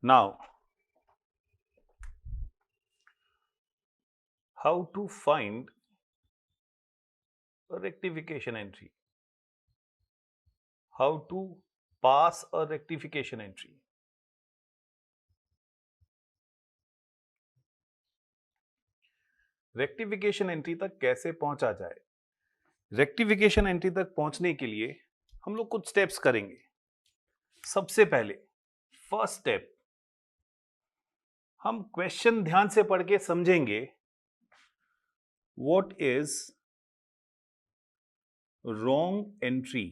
Now, how to find a rectification entry? How to pass a rectification entry? Rectification entry तक कैसे पहुंचा जाए? Rectification entry तक पहुंचने के लिए हम लोग कुछ स्टेप्स करेंगे। सबसे पहले फर्स्ट स्टेप, हम क्वेश्चन ध्यान से पढ़ के समझेंगे what is wrong entry,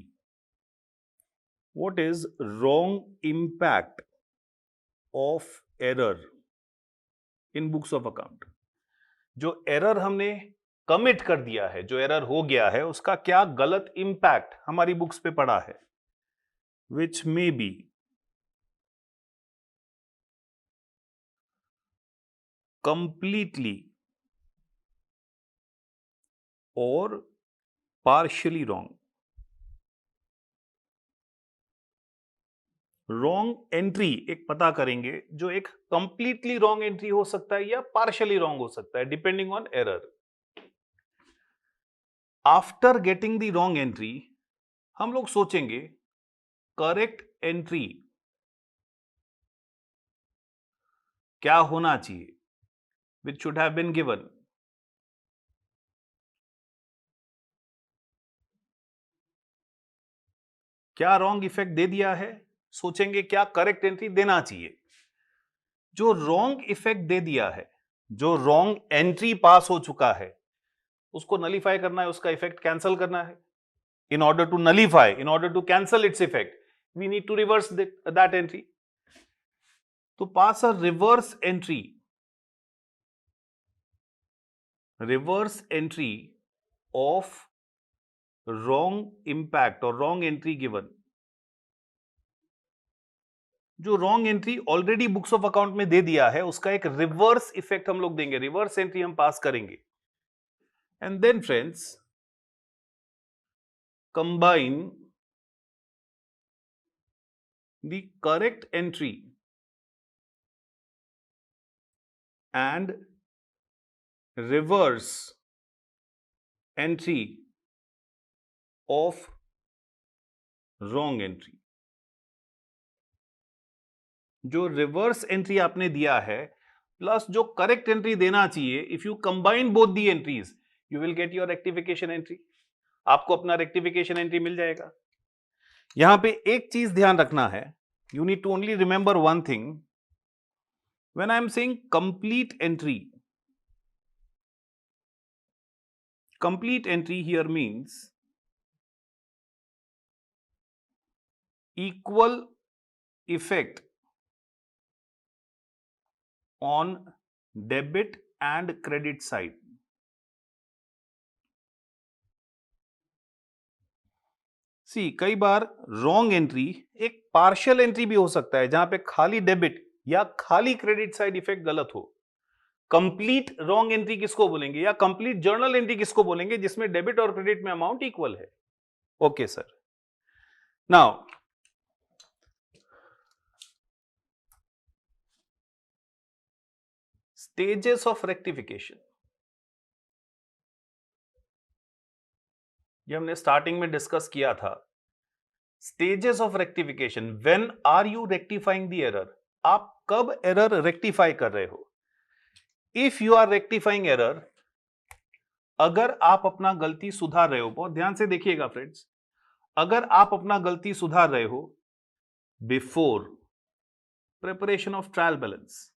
what is wrong impact of error in books of account. जो एरर हमने कमिट कर दिया है, जो एरर हो गया है, उसका क्या गलत इंपैक्ट हमारी बुक्स पे पड़ा है, विच मे बी कंप्लीटली और पार्शियली रॉन्ग। रॉन्ग एंट्री एक पता करेंगे जो एक कंप्लीटली रॉन्ग एंट्री हो सकता है या पार्शियली रॉन्ग हो सकता है, depending on error. After getting the wrong entry हम लोग सोचेंगे करेक्ट एंट्री क्या होना चाहिए, which should have been given. क्या रॉन्ग इफेक्ट दे दिया है, सोचेंगे क्या करेक्ट एंट्री देना चाहिए। जो रॉन्ग इफेक्ट दे दिया है, जो रॉन्ग एंट्री पास हो चुका है, उसको नलीफाई करना है, उसका इफेक्ट कैंसिल करना है। In order to nullify, in order to cancel its effect, we need to reverse that entry. To pass a reverse entry of wrong impact or wrong entry given. जो wrong entry already books of account में दे दिया है, उसका एक reverse effect हम लोग देंगे, reverse entry हम पास करेंगे। And then friends, combine the correct entry and reverse entry of wrong entry। जो रिवर्स एंट्री आपने दिया है प्लस जो करेक्ट एंट्री देना चाहिए, if you combine both the entries you will get your rectification entry. आपको अपना रेक्टिफिकेशन एंट्री मिल जाएगा। यहां पे एक चीज ध्यान रखना है, you need to only remember one thing, when I am saying complete entry, complete entry here means equal effect on debit and credit side। सी कई बार रॉन्ग एंट्री एक पार्शियल एंट्री भी हो सकता है, जहां पे खाली डेबिट या खाली क्रेडिट साइड इफेक्ट गलत हो। कंप्लीट रॉन्ग एंट्री किसको बोलेंगे, या कंप्लीट जर्नल एंट्री किसको बोलेंगे, जिसमें डेबिट और क्रेडिट में अमाउंट इक्वल है। Okay sir, now stages of rectification, ये हमने स्टार्टिंग में डिस्कस किया था। Stages of rectification, when are you rectifying the error, आप कब एरर रेक्टिफाई कर रहे हो। If you are rectifying error, अगर आप अपना गलती सुधार रहे हो, बहुत ध्यान से देखिएगा फ्रेंड्स, अगर आप अपना गलती सुधार रहे हो before preparation of trial balance,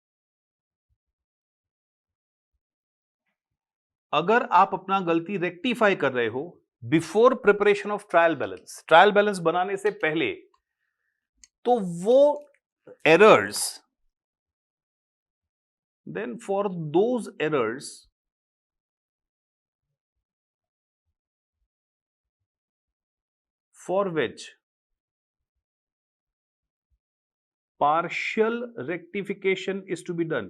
अगर आप अपना गलती रेक्टिफाई कर रहे हो before preparation of trial balance, trial balance बनाने से पहले, तो वो errors, then for those errors for which partial rectification is to be done,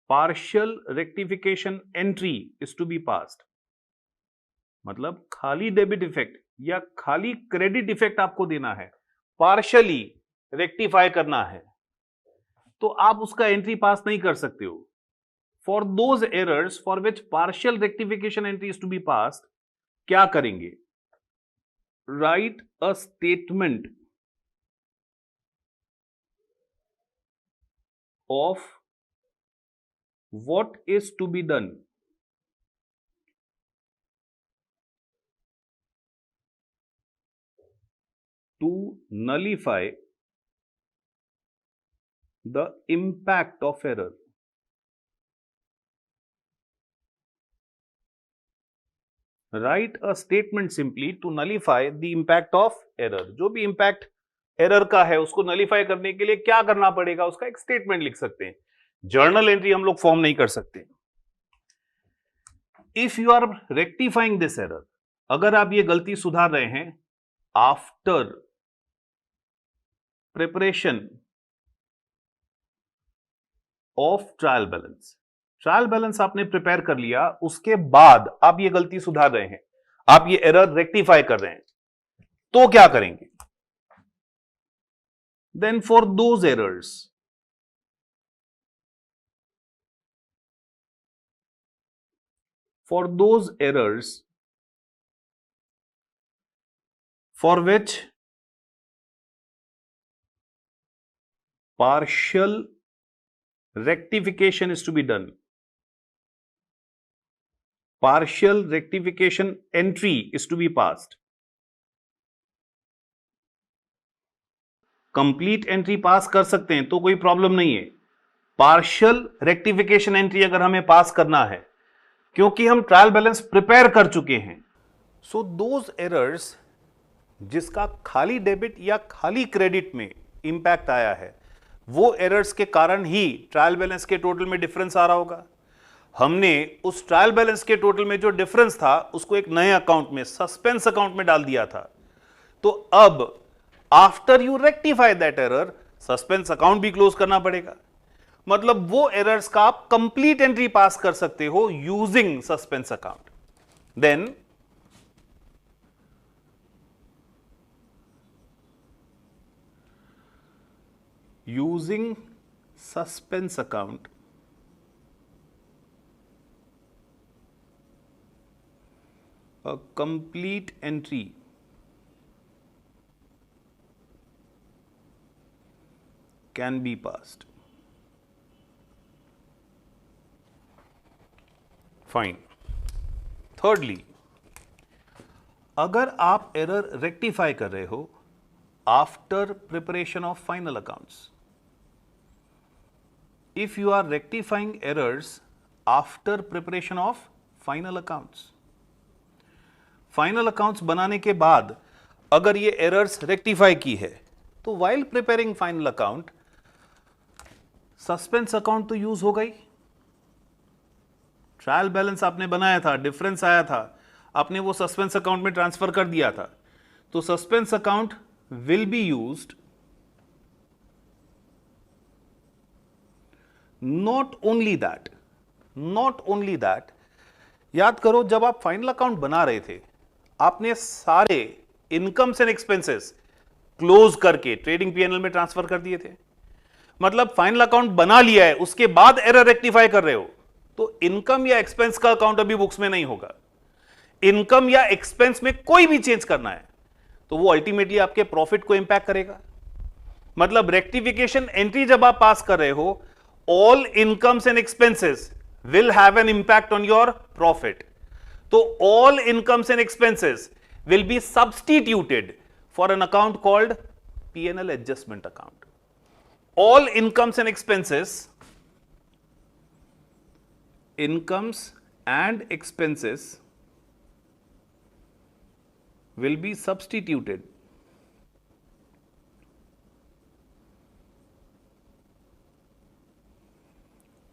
partial rectification entry is to be passed। मतलब खाली डेबिट इफेक्ट या खाली क्रेडिट इफेक्ट आपको देना है, पार्शियली रेक्टिफाई करना है, तो आप उसका एंट्री पास नहीं कर सकते हो। For those errors for which partial rectification entry is to be passed, क्या करेंगे? Write a statement of what is to be done to nullify the impact of error. Write a statement simply to nullify the impact of error. जो भी impact error का है उसको nullify करने के लिए क्या करना पड़ेगा, उसका एक statement लिख सकते हैं। जर्नल एंट्री हम लोग फॉर्म नहीं कर सकते। If you are rectifying this error, अगर आप ये गलती सुधार रहे हैं after preparation of trial balance, trial balance आपने प्रिपेयर कर लिया, उसके बाद आप ये गलती सुधार रहे हैं, आप ये एरर रेक्टिफाई कर रहे हैं, तो क्या करेंगे? Then for those errors for which partial rectification is to be done, partial rectification entry is to be passed. Complete entry pass कर सकते हैं तो कोई प्रॉब्लम नहीं है, पार्शियल रेक्टिफिकेशन एंट्री अगर हमें पास करना है, क्योंकि हम ट्रायल बैलेंस प्रिपेयर कर चुके हैं। सो दोज एरर्स जिसका खाली डेबिट या खाली क्रेडिट में इंपैक्ट आया है, वो एरर्स के कारण ही ट्रायल बैलेंस के टोटल में डिफरेंस आ रहा होगा। हमने उस ट्रायल बैलेंस के टोटल में जो डिफरेंस था उसको एक नए अकाउंट में, सस्पेंस अकाउंट में डाल दिया था। तो अब after you rectify that error, suspense account भी क्लोज करना पड़ेगा। मतलब वो एरर्स का आप कंप्लीट एंट्री पास कर सकते हो using suspense account. Then using suspense account a complete entry can be passed. Fine. Thirdly, अगर आप एरर रेक्टिफाई कर रहे हो after preparation of final accounts, if you are rectifying errors after preparation of final accounts, final accounts बनाने के बाद अगर ये एरर्स रेक्टिफाई की है, तो while preparing final account suspense account तो यूज हो गई। ट्रायल बैलेंस आपने बनाया था, डिफरेंस आया था, आपने वो सस्पेंस अकाउंट में ट्रांसफर कर दिया था, तो suspense account will be used not only that, याद करो जब आप फाइनल अकाउंट बना रहे थे, आपने सारे इनकम्स एंड एक्सपेंसेस क्लोज करके ट्रेडिंग पीएनएल में ट्रांसफर कर दिए थे। मतलब फाइनल अकाउंट बना लिया है, उसके बाद एरर रेक्टिफाई कर रहे हो, तो इनकम या एक्सपेंस का अकाउंट अभी बुक्स में नहीं होगा। इनकम या एक्सपेंस में कोई भी चेंज करना है तो वो अल्टीमेटली आपके प्रॉफिट को इंपैक्ट करेगा। मतलब रेक्टिफिकेशन एंट्री जब आप पास कर रहे हो, all incomes and expenses will have an impact on your profit. तो all incomes and expenses will be substituted for an account called P&L adjustment account. All incomes and expenses, incomes and expenses will be substituted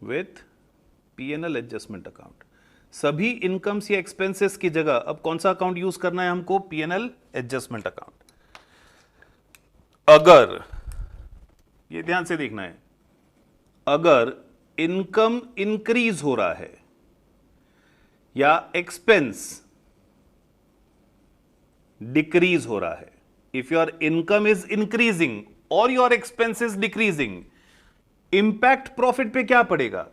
with P&L adjustment account। सभी incomes या expenses की जगह अब कौन सा account use करना है हमको? P&L adjustment account. अगर, ये ध्यान से देखना है, अगर इनकम इंक्रीज हो रहा है या एक्सपेंस डिक्रीज हो रहा है. If your income is increasing और your expense is decreasing, impact profit पे क्या पड़ेगा?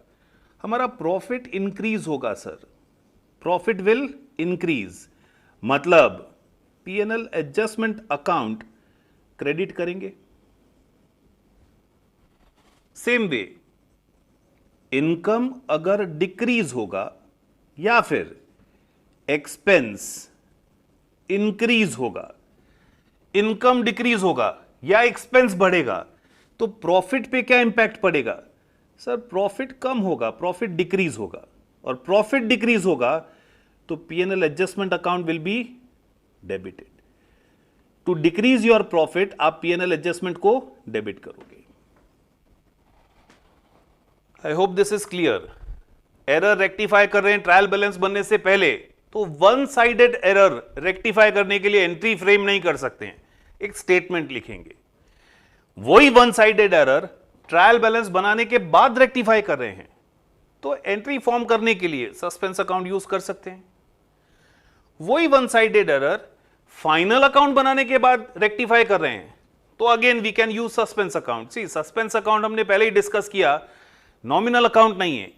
हमारा प्रॉफिट इंक्रीज होगा सर. प्रॉफिट विल इंक्रीज, मतलब पीएनएल एडजस्टमेंट अकाउंट क्रेडिट करेंगे. सेम वे इनकम अगर डिक्रीज होगा या फिर एक्सपेंस इंक्रीज होगा, इनकम डिक्रीज होगा या एक्सपेंस बढ़ेगा, तो प्रॉफिट पे क्या इंपैक्ट पड़ेगा? सर प्रॉफिट कम होगा, प्रॉफिट डिक्रीज होगा. और प्रॉफिट डिक्रीज होगा तो PNL adjustment account will be debited. To decrease your profit आप पीएनएल एडजस्टमेंट को डेबिट करोगे. I hope this is clear. Error rectify कर रहे हैं ट्रायल बैलेंस बनने से पहले, तो वन साइडेड एरर रेक्टिफाई करने के लिए एंट्री फ्रेम नहीं कर सकते हैं, एक स्टेटमेंट लिखेंगे. वही one sided error trial balance बनाने के बाद रेक्टिफाई कर रहे हैं, तो एंट्री फॉर्म करने के लिए सस्पेंस अकाउंट यूज कर सकते हैं. वही one sided error final account बनाने के बाद रेक्टिफाई कर रहे हैं, तो again we can use suspense account. See suspense account हमने पहले ही डिस्कस किया, नॉमिनल अकाउंट नहीं है,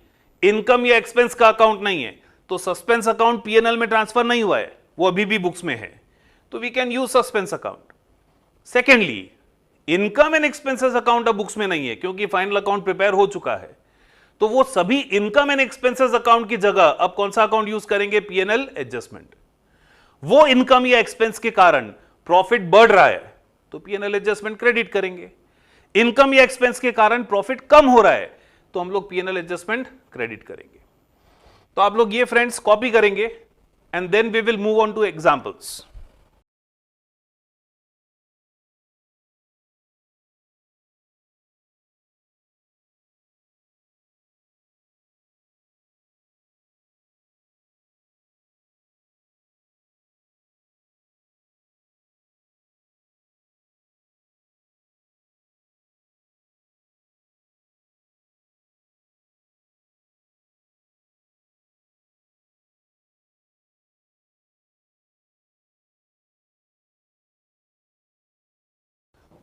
इनकम या एक्सपेंस का अकाउंट नहीं है, तो सस्पेंस अकाउंट पीएनएल में ट्रांसफर नहीं हुआ है, वो अभी भी बुक्स में है, तो we can use suspense account. Secondly income and expenses account अब बुक्स में नहीं है क्योंकि फाइनल अकाउंट प्रिपेयर हो चुका है, तो वो सभी इनकम एंड एक्सपेंसेस अकाउंट की जगह अब कौन सा अकाउंट यूज करेंगे? PNL adjustment. वो इनकम या एक्सपेंस के कारण प्रॉफिट बढ़ रहा है तो पीएनएल एडजस्टमेंट क्रेडिट करेंगे. इनकम या एक्सपेंस के कारण प्रॉफिट कम हो रहा है तो हम लोग पीएनएल एडजस्टमेंट क्रेडिट करेंगे. तो आप लोग ये फ्रेंड्स कॉपी करेंगे and then we will move on to examples.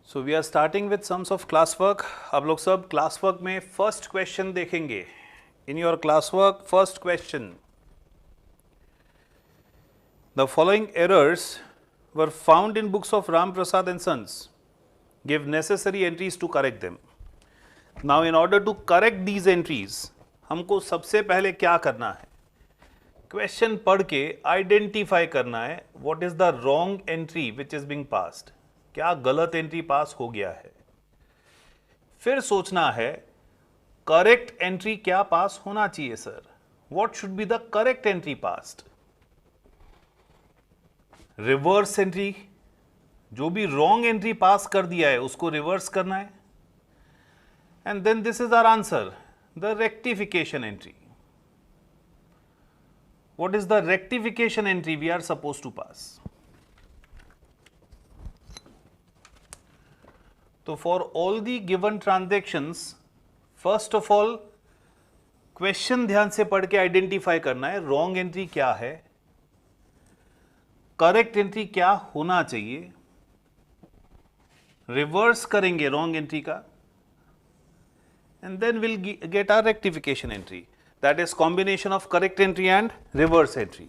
So we are starting with sums of class work. आप लोग सब क्लास वर्क में फर्स्ट क्वेश्चन देखेंगे. In your class work first question, the following errors were found in books of Ram Prasad and sons. Give necessary entries to correct them. Now in order to correct these entries हमको सबसे पहले क्या करना है? Question पढ़ के identify करना है what is the wrong entry which is being passed. क्या गलत एंट्री पास हो गया है? फिर सोचना है करेक्ट एंट्री क्या पास होना चाहिए sir. What should be the correct entry passed. Reverse entry, जो भी रॉन्ग एंट्री पास कर दिया है उसको रिवर्स करना है. And then this is our answer, the rectification entry. What is the rectification entry we are suppose to pass. तो for all the given transactions first of all question ध्यान से पढ़ के आइडेंटिफाई करना है रॉन्ग एंट्री क्या है, correct entry क्या होना चाहिए. रिवर्स करेंगे रॉन्ग एंट्री का and then will get our rectification entry. That is combination of correct entry and reverse entry.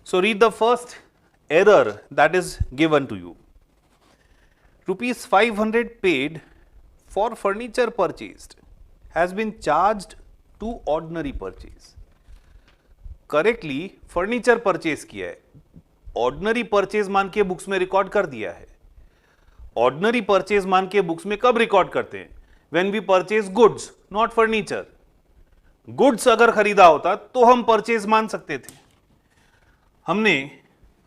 So read the first error that is given to you. Rupees 500 paid for furniture purchased has been charged to ordinary purchase. Correctly furniture purchase किया है, ordinary purchase मान के books में record कर दिया है. Ordinary purchase मान के बुक्स में कब रिकॉर्ड करते हैं? When we purchase goods not furniture. Goods अगर खरीदा होता तो हम परचेज मान सकते थे. हमने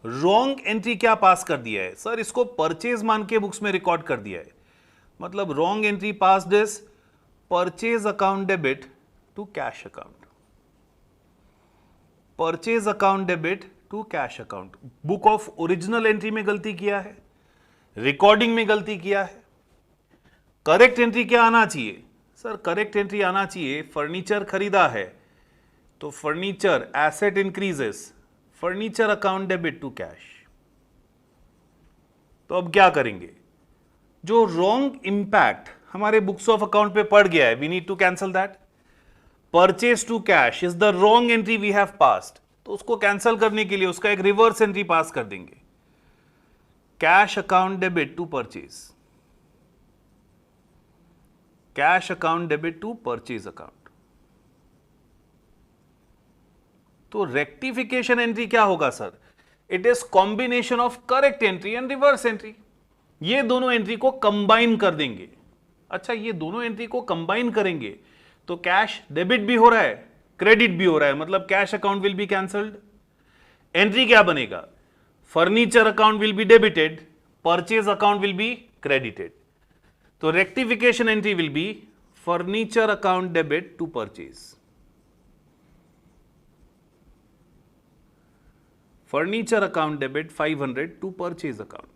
रॉन्ग एंट्री क्या पास कर दिया है सर? इसको परचेज मान के बुक्स में रिकॉर्ड कर दिया है, मतलब wrong entry passed is purchase account debit to cash account. Purchase account debit to cash account. Book of original entry में गलती किया है, रिकॉर्डिंग में गलती किया है. करेक्ट एंट्री क्या आना चाहिए सर? करेक्ट एंट्री आना चाहिए फर्नीचर खरीदा है तो furniture asset increases, furniture account debit to cash. तो अब क्या करेंगे, जो रॉन्ग इंपैक्ट हमारे बुक्स ऑफ अकाउंट पे पड़ गया है, we need to cancel that. Purchase to cash is the wrong entry we have passed, तो उसको कैंसल करने के लिए उसका एक रिवर्स एंट्री पास कर देंगे. Cash account debit to purchase, cash account debit to purchase account. तो रेक्टिफिकेशन एंट्री क्या होगा sir? It is combination of correct entry and reverse entry. ये दोनों एंट्री को कंबाइन कर देंगे. अच्छा, ये दोनों एंट्री को कंबाइन करेंगे तो कैश डेबिट भी हो रहा है, क्रेडिट भी हो रहा है, मतलब cash account will be cancelled. Entry क्या बनेगा? Furniture account will be debited, purchase account will be credited. तो rectification entry will be furniture account debit to purchase. Furniture account debit 500 to purchase account.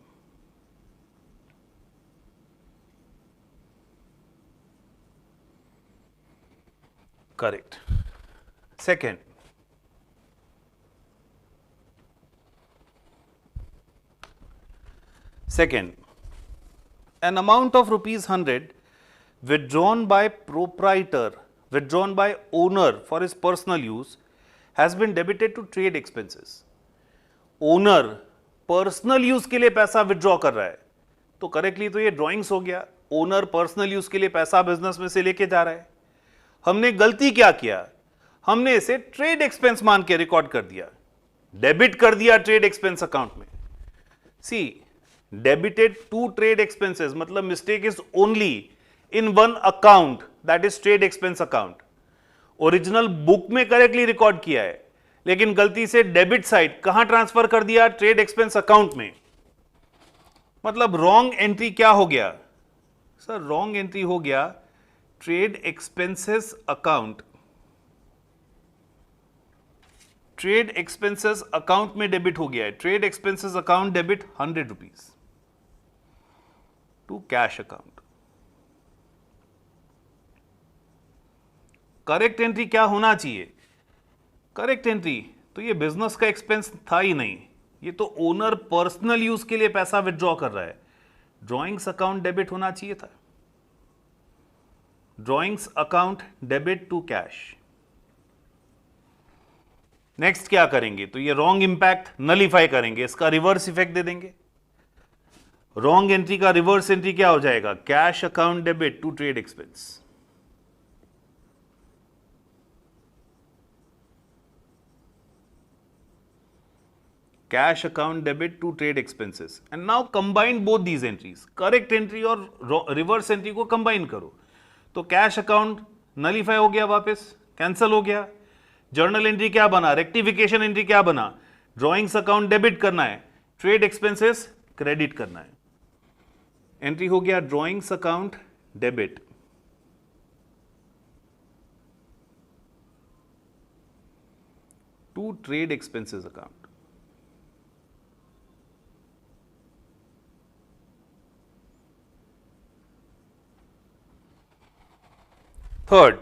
Correct. Second, an amount of rupees 100 withdrawn by proprietor, withdrawn by owner for his personal use has been debited to trade expenses. Owner personal use के लिए पैसा withdraw कर रहा है, तो correctly तो ये drawings हो गया. ओनर पर्सनल यूज के लिए पैसा बिजनेस में से लेके जा रहा है. हमने गलती क्या किया? हमने इसे ट्रेड एक्सपेंस मान के रिकॉर्ड कर दिया, डेबिट कर दिया ट्रेड एक्सपेंस अकाउंट में. सी, डेबिटेड टू ट्रेड एक्सपेंसेस मतलब mistake is only in one account, that is trade expense account. Original book में करेक्टली रिकॉर्ड किया है, लेकिन गलती से डेबिट साइड कहां ट्रांसफर कर दिया? ट्रेड एक्सपेंस अकाउंट में. मतलब रॉन्ग एंट्री क्या हो गया सर? रॉन्ग एंट्री हो गया trade expenses account. Trade expenses account में डेबिट हो गया है. Trade expenses account debit 100 rupees to cash account. Correct entry क्या होना चाहिए? करेक्ट एंट्री तो ये बिजनेस का एक्सपेंस था ही नहीं, ये तो ओनर पर्सनल यूज के लिए पैसा विड्रॉ कर रहा है. ड्रॉइंग्स अकाउंट डेबिट होना चाहिए था. Drawings account debit to cash. Next क्या करेंगे? तो ये रॉन्ग इंपैक्ट नलीफाई करेंगे, इसका रिवर्स इफेक्ट दे देंगे. रॉन्ग एंट्री का रिवर्स एंट्री क्या हो जाएगा? Cash account debit to trade expense. Cash account debit to trade expenses. And now combine both these entries. Correct entry और रिवर्स एंट्री को कंबाइन करो. तो कैश अकाउंट नलीफाई हो गया, वापस कैंसल हो गया. जर्नल एंट्री क्या बना? रेक्टिफिकेशन एंट्री क्या बना? ड्रॉइंग्स अकाउंट डेबिट करना है, ट्रेड एक्सपेंसेस क्रेडिट करना है. एंट्री हो गया drawings account debit to trade expenses account. Third,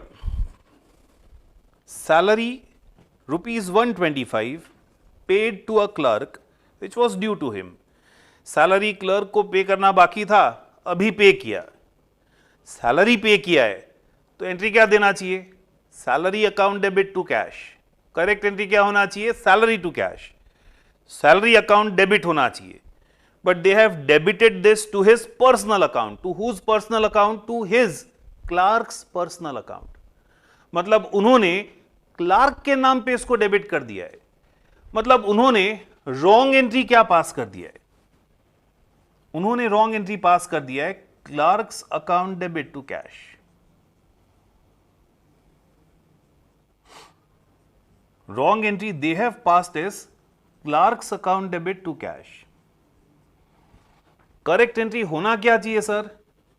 salary rupees 125 paid to a clerk which was due to him. Salary clerk को पे करना बाकी था, अभी पे किया. सैलरी पे किया है तो एंट्री क्या देना चाहिए? Salary account debit to cash. Correct entry क्या होना चाहिए? Salary to cash. Salary account debit होना चाहिए, but they have debited this to his personal account. To whose personal account? To his clerk's personal account. मतलब उन्होंने Clark के नाम पे इसको डेबिट कर दिया है. मतलब उन्होंने रॉन्ग एंट्री क्या पास कर दिया है? उन्होंने रॉन्ग एंट्री पास कर दिया है clerk's account debit to cash. Wrong entry they have passed is clerk's account debit to cash. Correct entry होना क्या चाहिए सर?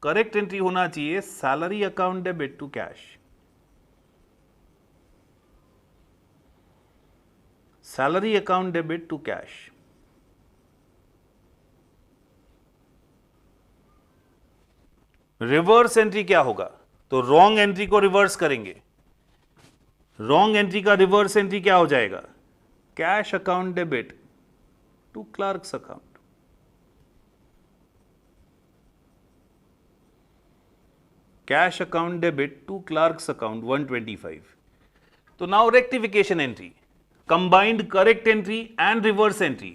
करेक्ट एंट्री होना चाहिए salary account debit to cash. Salary account debit to cash. Reverse entry क्या होगा? तो wrong entry को reverse करेंगे. रॉन्ग एंट्री का रिवर्स एंट्री क्या हो जाएगा? Cash account debit to clerk's account. Cash account debit to clerk's account 125. तो now rectification entry, combined correct entry and reverse entry.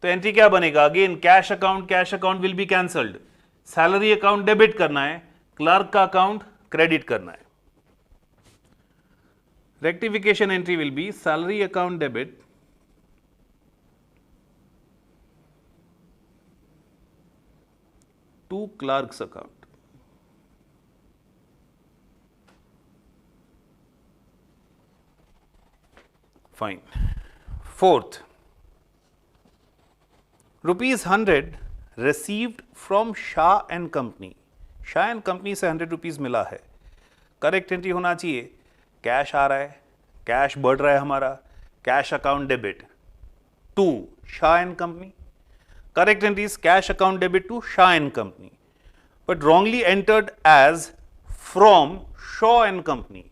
तो एंट्री क्या बनेगा? Again cash account will be cancelled, salary account debit करना है, clerk का account credit करना है. Rectification entry will be salary account debit to clerk's account. Fine. Fourth, ₹100 received from Shah and Company. Shah and Company से 100 rupees मिला है. Correct entry होना चाहिए, कैश आ रहा है, कैश बढ़ रहा है हमारा, cash account debit to Shah and company. Correct entry is cash account debit to Shah and company, but wrongly entered as from Shaw and company.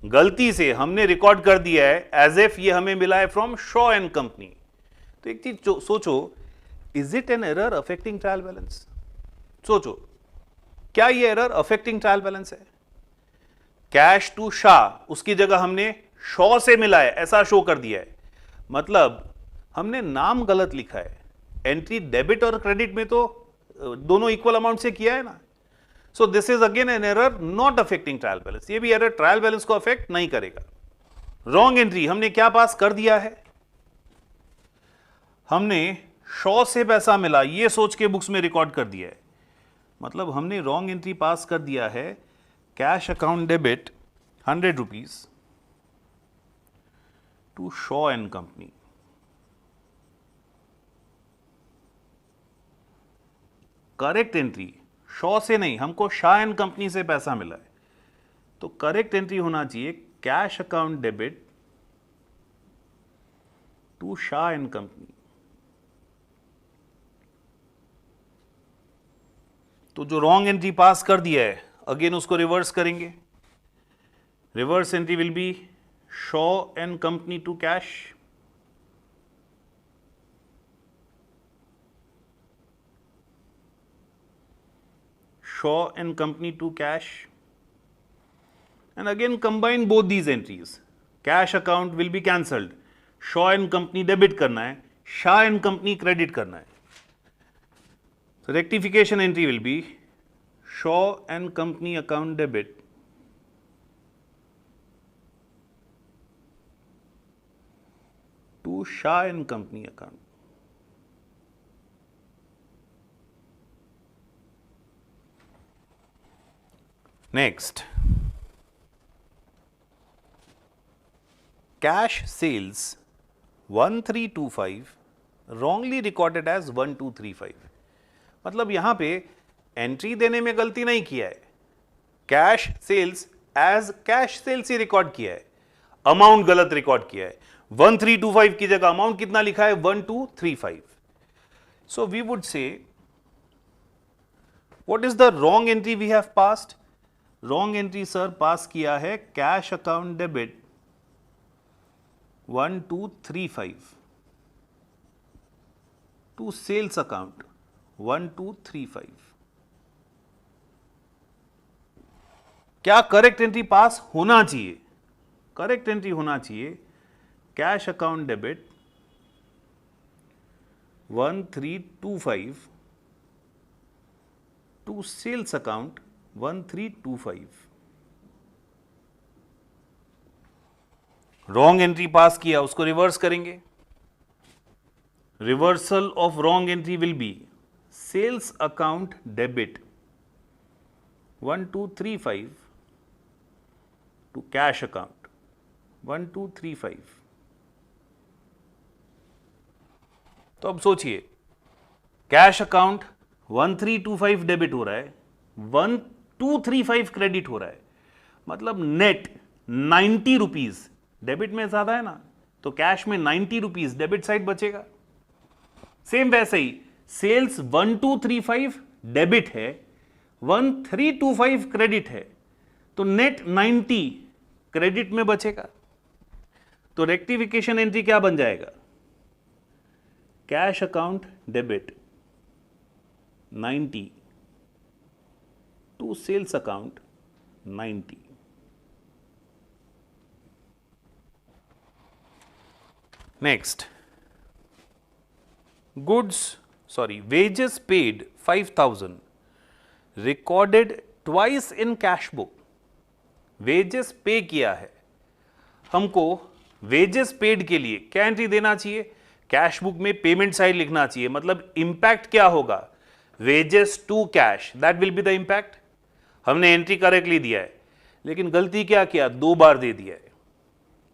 गलती से हमने रिकॉर्ड कर दिया है एज इफ ये हमें मिला है फ्रॉम शॉ एंड कंपनी. तो एक चीज सोचो, is it an error affecting trial balance? सोचो, क्या ये एरर अफेक्टिंग ट्रायल बैलेंस है? कैश टू शाह, उसकी जगह हमने शॉ से मिला है ऐसा शो कर दिया है, मतलब हमने नाम गलत लिखा है. एंट्री डेबिट और क्रेडिट में तो दोनों इक्वल अमाउंट से किया है ना. So this is again an error not affecting trial balance. ये भी error trial balance को affect नहीं करेगा. Wrong entry हमने क्या पास कर दिया है? हमने शॉ से पैसा मिला ये सोच के बुक्स में रिकॉर्ड कर दिया है, मतलब हमने रॉन्ग एंट्री पास कर दिया है. Cash account debit 100 rupees to Shaw and company. Correct entry Shaw से नहीं, हमको शाह एंड कंपनी से पैसा मिला है, तो करेक्ट एंट्री होना चाहिए cash account debit to Shah and company. तो जो रॉन्ग एंट्री पास कर दिया है अगेन उसको रिवर्स करेंगे. Reverse entry will be Shaw and company to cash. Shaw and Company to cash, and again combine both these entries. Cash account will be cancelled, Shaw and Company debit करना है, Shah and Company credit करना है. So rectification entry will be Shaw and Company account debit to Shah and Company account. Next, cash sales 1325 wrongly recorded as 1235. मतलब यहां पे entry देने में गलती नहीं किया है, cash sales as cash sales ही रिकॉर्ड किया है, अमाउंट गलत रिकॉर्ड किया है. 1325 की जगह अमाउंट कितना लिखा है? 1235. So we would say what is the wrong entry we have passed? Wrong entry sir pass किया है cash account debit 1235 to sales account 1235. क्या करेक्ट एंट्री पास होना चाहिए? करेक्ट एंट्री होना चाहिए cash account debit 1325 to sales account 1325. Wrong entry pass किया उसको reverse करेंगे. Reversal of wrong entry will be sales account debit 1235 to cash account 1235. तो अब सोचिए, कैश अकाउंट 1325 डेबिट हो रहा है, 1235 क्रेडिट हो रहा है, मतलब नेट 90 रुपीज. डेबिट में ज्यादा है ना, तो कैश में 90 रुपीज डेबिट साइड बचेगा. सेम वैसे ही सेल्स 1235 डेबिट है, 1325 क्रेडिट है, तो नेट 90 क्रेडिट में बचेगा. तो रेक्टिफिकेशन एंट्री क्या बन जाएगा? Cash account debit 90 to sales account 90. Next, wages paid 5,000 recorded twice in cash book. Wages पे किया है, हमको वेजेस पेड के लिए क्या एंट्री देना चाहिए? कैश बुक में पेमेंट साइड लिखना चाहिए. मतलब इंपैक्ट क्या होगा? Wages to cash, that will be the impact. हमने एंट्री करेक्टली दिया है, लेकिन गलती क्या किया? 2 बार दे दिया है.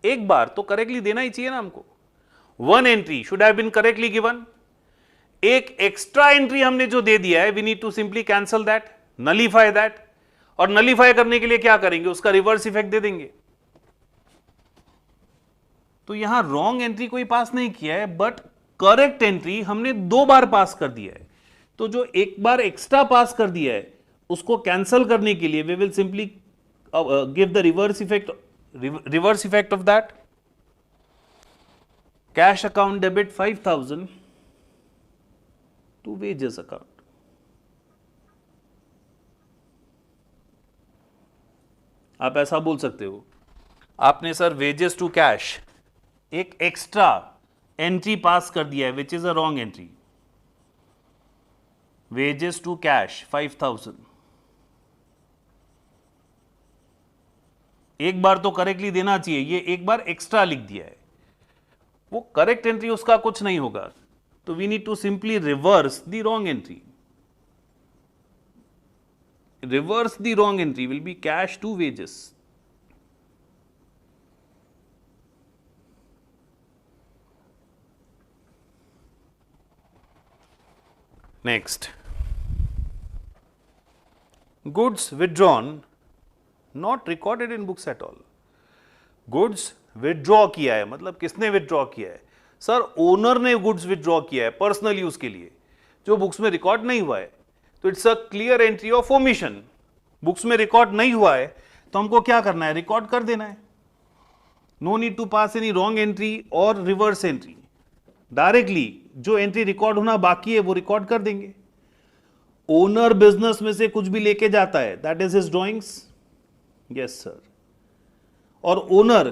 एक बार तो करेक्टली देना ही चाहिए ना हमको. 1 entry should have been correctly given. एक एक्स्ट्रा एंट्री हमने जो दे दिया है, we need to simply cancel that, nullify that. और नलीफाई करने के लिए क्या करेंगे? उसका रिवर्स इफेक्ट दे देंगे. तो यहां रॉन्ग एंट्री कोई पास नहीं किया है, बट करेक्ट एंट्री हमने 2 बार पास कर दिया है. तो जो एक बार एक्स्ट्रा पास कर दिया है, उसको कैंसल करने के लिए we will simply give the reverse effect of that. Cash account debit 5,000 to wages account. आप ऐसा बोल सकते हो, आपने सर वेजेस टू कैश एक एक्स्ट्रा एंट्री पास कर दिया है, which is a wrong entry. Wages to cash 5,000. एक बार तो करेक्टली देना चाहिए, ये एक बार एक्स्ट्रा लिख दिया है. वो करेक्ट एंट्री उसका कुछ नहीं होगा. तो we need to simply reverse the wrong entry. Reverse the wrong entry will be cash to wages. Next, goods withdrawn not recorded in books at all. Goods withdraw किया है, मतलब किसने withdraw किया है? सर ओनर ने goods withdraw किया है personal use के लिए, जो बुक्स में रिकॉर्ड नहीं हुआ है. तो it's a clear entry of omission. Books में रिकॉर्ड नहीं हुआ है तो हमको क्या करना है? रिकॉर्ड कर देना है. No need to pass any wrong entry और रिवर्स एंट्री. डायरेक्टली जो एंट्री रिकॉर्ड होना बाकी है वो रिकॉर्ड कर देंगे. ओनर बिजनेस में से कुछ भी लेके जाता है, that is his drawings. Yes sir. और ओनर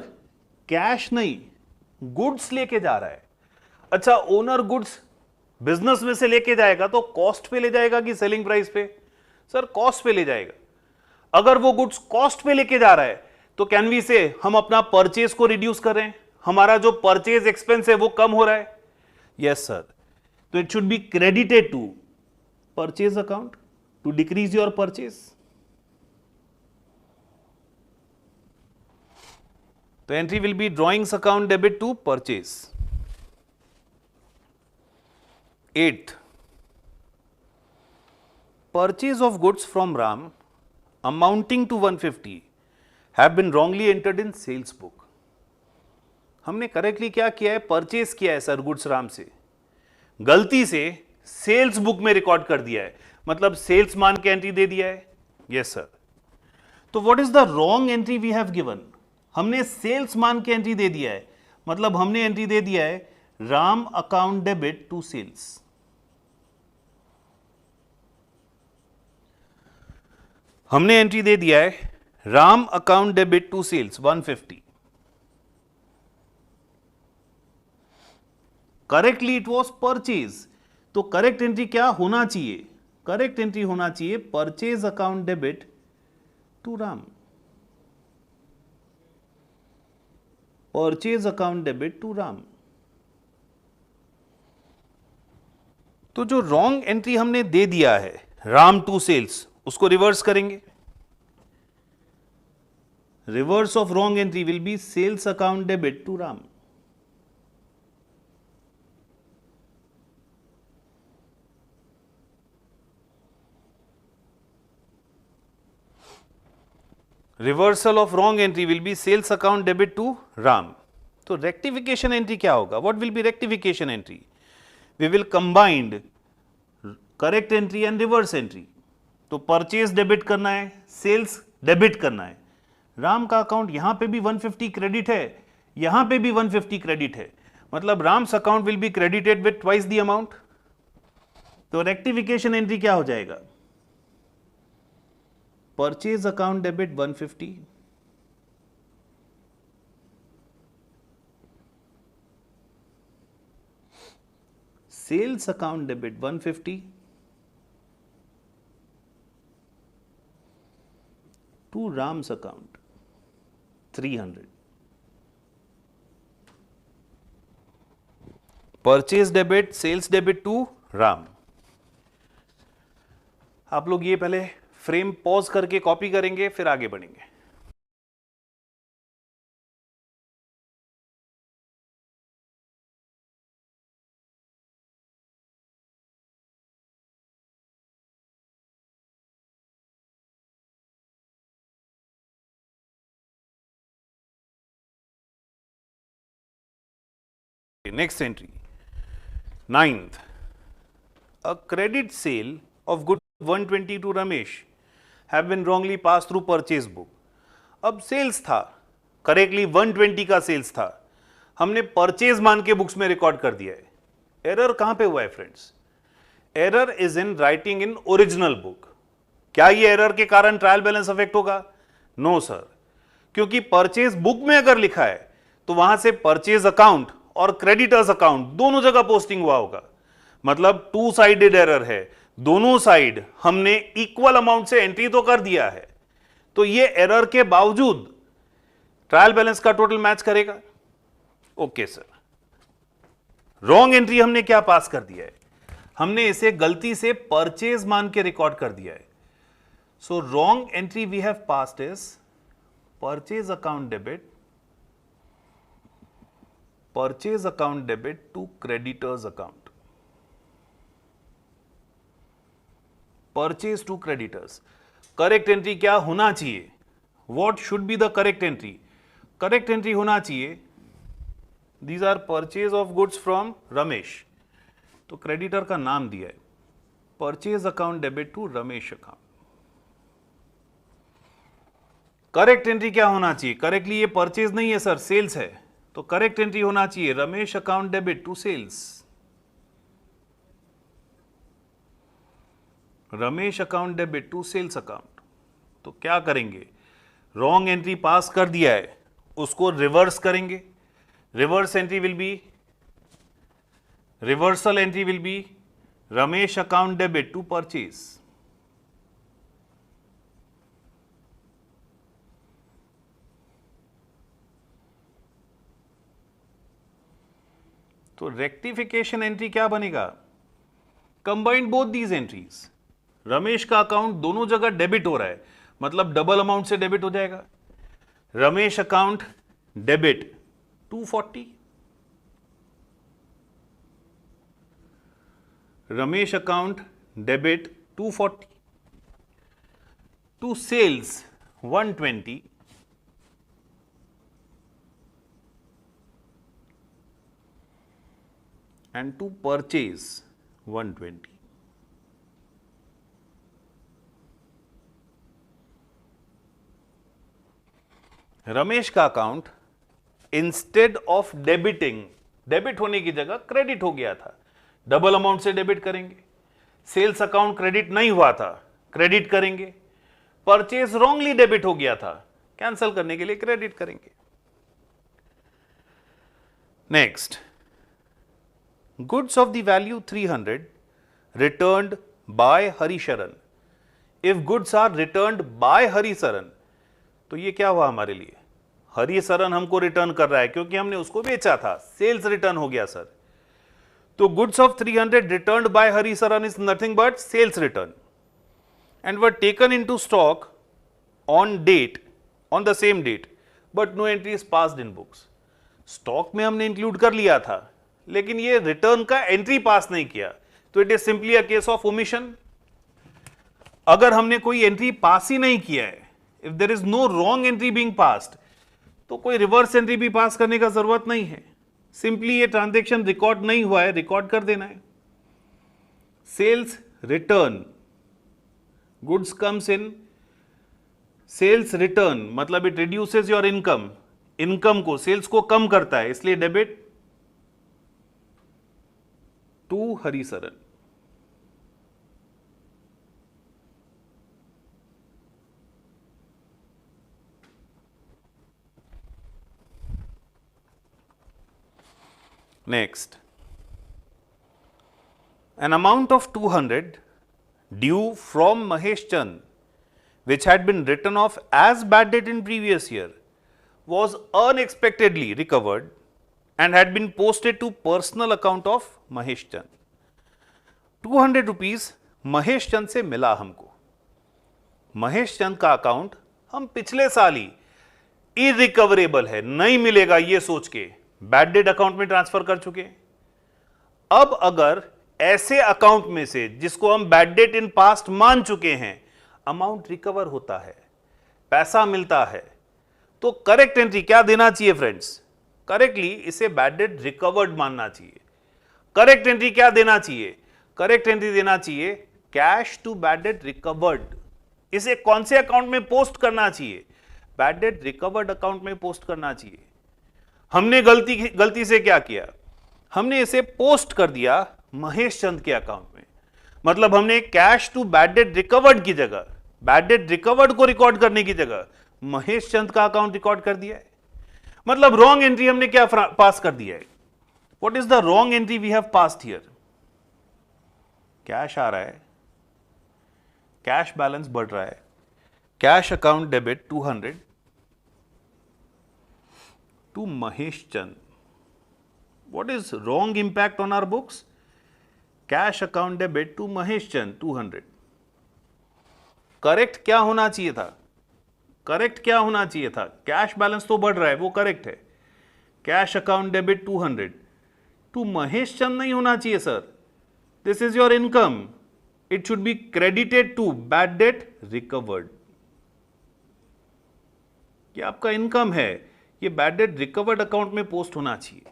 कैश नहीं गुड्स लेके जा रहा है. अच्छा, ओनर गुड्स बिजनेस में से लेके जाएगा तो कॉस्ट पे ले जाएगा कि सेलिंग प्राइस पे? सर कॉस्ट पे ले जाएगा. अगर वो गुड्स कॉस्ट पे लेके जा रहा है तो कैन वी से हम अपना परचेज को रिड्यूस कर रहे हैं, हमारा जो परचेज एक्सपेंस है वो कम हो रहा है. Yes sir. तो it should be credited to purchase account to decrease your purchase. तो entry will be drawings account debit to purchase. 8th, purchase of goods from Ram amounting to 150 have been wrongly entered in sales book. हमने correctly क्या किया है? Purchase किया है sir goods Ram से, गलती से सेल्स बुक में रिकॉर्ड कर दिया है, मतलब सेल्स मान के एंट्री दे दिया है. Yes sir. तो what is the wrong entry we have given? हमने सेल्स मान के एंट्री दे दिया है, मतलब हमने एंट्री दे दिया है Ram account debit to sales. हमने एंट्री दे दिया है Ram account debit to sales 150. Correctly it was purchase. तो करेक्ट एंट्री क्या होना चाहिए? करेक्ट एंट्री होना चाहिए purchase account debit to Ram. Purchase account debit to Ram. तो जो रॉन्ग एंट्री हमने दे दिया है राम टू सेल्स, उसको रिवर्स करेंगे. Reverse of wrong entry will be sales account debit to Ram. Reversal of wrong entry will be sales account debit to Ram. तो rectification entry क्या होगा? What will be rectification entry? We will combined correct entry and reverse entry. तो purchase debit करना है, sales debit करना है. राम का account यहां पे भी 150 क्रेडिट है, यहां पे भी 150 क्रेडिट है, मतलब Ram's account will be credited with twice the amount. तो रेक्टिफिकेशन एंट्री क्या हो जाएगा? Purchase account debit 150, sales account debit 150 to Ram's account 300. Purchase debit, sales debit to Ram. आप लोग ये पहले फ्रेम पॉज करके कॉपी करेंगे, फिर आगे बढ़ेंगे। Next entry, 9th, a credit sale of goods 120 to Ramesh have been wrongly passed through purchase book. अब सेल्स था, करेक्टली 120 का सेल्स था, हमने परचेज मान के बुक्स में रिकॉर्ड कर दिया है। एरर कहां पे हुआ है friends? Error is in writing in original book. क्या ये एरर के कारण ट्रायल बैलेंस अफेक्ट होगा? नो सर, क्योंकि परचेज बुक में अगर लिखा है तो वहां से परचेज अकाउंट और क्रेडिटर्स अकाउंट दोनों जगह पोस्टिंग हुआ होगा, मतलब टू साइडेड एरर है। दोनों साइड हमने इक्वल अमाउंट से एंट्री तो कर दिया है, तो ये एरर के बावजूद ट्रायल बैलेंस का टोटल मैच करेगा। ओके सर, रॉन्ग एंट्री हमने क्या पास कर दिया है? हमने इसे गलती से परचेज मान के रिकॉर्ड कर दिया है। So wrong entry we have passed is purchase account debit, purchase account debit to creditors account, purchase to creditors. Correct entry क्या होना चाहिए? What should be the correct entry? Correct entry होना चाहिए, these are purchase of goods from Ramesh, तो creditor का नाम दिया है, purchase account debit to Ramesh account. Correct entry क्या होना चाहिए? करेक्टली ये परचेज नहीं है सर, सेल्स है, तो करेक्ट एंट्री होना चाहिए Ramesh account debit to sales, Ramesh account debit to sales account. तो क्या करेंगे? रॉन्ग एंट्री पास कर दिया है, उसको रिवर्स करेंगे। Reverse entry will be, reversal entry will be Ramesh account debit to purchase. तो रेक्टिफिकेशन एंट्री क्या बनेगा? Combined both these entries. Ramesh का अकाउंट दोनों जगह डेबिट हो रहा है, मतलब डबल अमाउंट से डेबिट हो जाएगा। Ramesh account debit 240, Ramesh account debit 240 to sales 120, and to purchase 120. Ramesh का account instead of debiting, debit होने की जगह क्रेडिट हो गया था, डबल अमाउंट से डेबिट करेंगे। सेल्स अकाउंट क्रेडिट नहीं हुआ था, क्रेडिट करेंगे। परचेज रॉन्गली डेबिट हो गया था, कैंसिल करने के लिए क्रेडिट करेंगे। Next, goods of the value 300 returned by Harisharan. If goods are returned by Harisaran, तो ये क्या हुआ हमारे लिए? हरिशरण हमको रिटर्न कर रहा है क्योंकि हमने उसको बेचा था, सेल्स रिटर्न हो गया सर। तो goods of 300 returned by Harisaran is nothing but sales return and were taken into stock on date, on the same date, but no entry is passed in books. Stock में हमने include कर लिया था, लेकिन ये return का entry पास नहीं किया, तो it is simply a case of omission. अगर हमने कोई एंट्री पास ही नहीं किया है, if there is no wrong entry being passed, तो कोई रिवर्स एंट्री भी पास करने का जरूरत नहीं है। सिंपली ये ट्रांजैक्शन रिकॉर्ड नहीं हुआ है, रिकॉर्ड कर देना है। Sales return, goods comes in, sales return मतलब it reduces your income, income को, सेल्स को कम करता है, इसलिए debit to Harisharan. Next, an amount of 200 due from Mahesh Chand, which had been written off as bad debt in previous year, was unexpectedly recovered and had been posted to personal account of Mahesh Chand. 200 rupees Mahesh Chand से मिला हमको. महेश चंद का account हम पिछले साल ही irrecoverable है, नहीं मिलेगा ये सोच के बैड डेट अकाउंट में ट्रांसफर कर चुके. अब अगर ऐसे अकाउंट में से जिसको हम बैड डेट इन पास्ट मान चुके हैं अमाउंट रिकवर होता है, पैसा मिलता है, तो करेक्ट एंट्री क्या देना चाहिए फ्रेंड्स? करेक्टली इसे बैड डेट रिकवर्ड मानना चाहिए. करेक्ट एंट्री क्या देना चाहिए? करेक्ट एंट्री देना चाहिए cash to bad debt recovered. इसे कौन से अकाउंट में पोस्ट करना चाहिए? बैड डेट रिकवर्ड अकाउंट में पोस्ट करना चाहिए. हमने गलती से क्या किया? हमने इसे पोस्ट कर दिया महेश चंद के अकाउंट में. मतलब हमने cash to bad debt recovered की जगह, बैड डेट रिकवर्ड को रिकॉर्ड करने की जगह महेश चंद का अकाउंट रिकॉर्ड कर दिया है. मतलब रॉन्ग एंट्री हमने क्या पास कर दिया है? What is the wrong entry we have passed here? Cash आ रहा है, कैश बैलेंस बढ़ रहा है, cash account debit 200 to Mahesh Chand. What is wrong impact on our books? Cash account debit to Mahesh Chand 200. Correct क्या होना चाहिए था? करेक्ट क्या होना चाहिए था? कैश बैलेंस तो बढ़ रहा है, वो करेक्ट है. Cash account debit 200 to Mahesh Chand नहीं होना चाहिए sir. This is your income, it should be credited to bad debt recovered. ये आपका इनकम है, ये बैड डेट रिकवर्ड अकाउंट में पोस्ट होना चाहिए.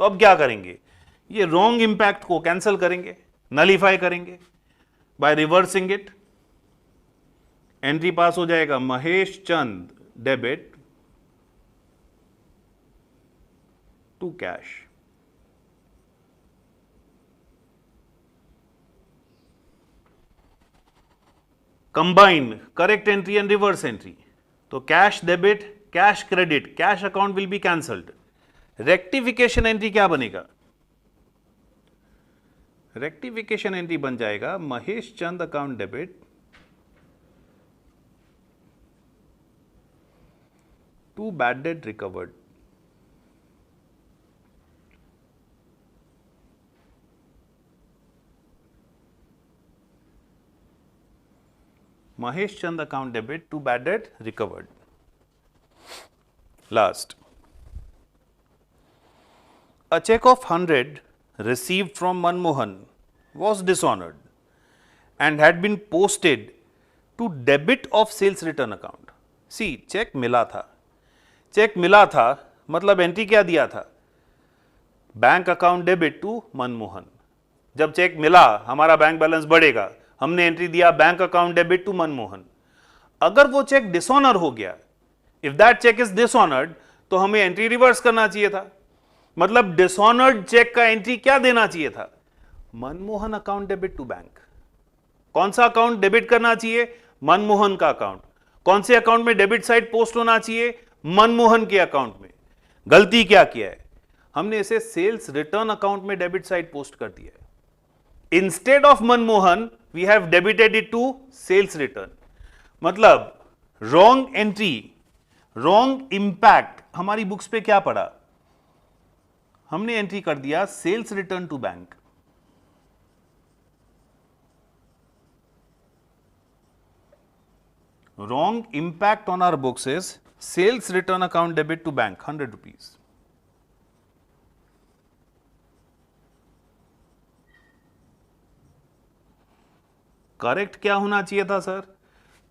तो अब क्या करेंगे? ये रॉन्ग इंपैक्ट को कैंसिल करेंगे, नलीफाई करेंगे by reversing it. Entry pass हो जाएगा Mahesh Chand debit to cash. Combine correct entry and reverse entry. तो cash debit, cash credit, cash account will be cancelled. Rectification entry क्या बनेगा? रेक्टिफिकेशन एंट्री बन जाएगा Mahesh Chand account debit to bad debt recovered. Mahesh Chand account debit to bad debt recovered. Last, a check of 100 received from Manmohan was dishonored and had been posted to debit of sales return account. See, cheque मिला था. Check मिला था मतलब entry क्या दिया था? Bank account debit to Manmohan. जब cheque मिला हमारा बैंक बैलेंस बढ़ेगा, हमने एंट्री दिया bank account debit to Manmohan. अगर वो चेक डिसऑनर हो गया, if that cheque is dishonoured, तो हमें एंट्री रिवर्स करना चाहिए था. मतलब डिसऑनर्ड चेक का एंट्री क्या देना चाहिए था? Manmohan account debit to bank. कौन सा अकाउंट डेबिट करना चाहिए? मनमोहन का अकाउंट. कौन से अकाउंट में डेबिट साइड पोस्ट होना चाहिए? मनमोहन के अकाउंट में. गलती क्या किया है? हमने इसे सेल्स रिटर्न अकाउंट में डेबिट साइड पोस्ट कर दिया है. Instead of Manmohan we have debited it to sales return. मतलब wrong entry, wrong impact हमारी बुक्स पे क्या पड़ा? हमने एंट्री कर दिया sales return to bank. wrong impact on our books is sales return account debit to bank 100 rupees. Correct क्या होना चाहिए था सर?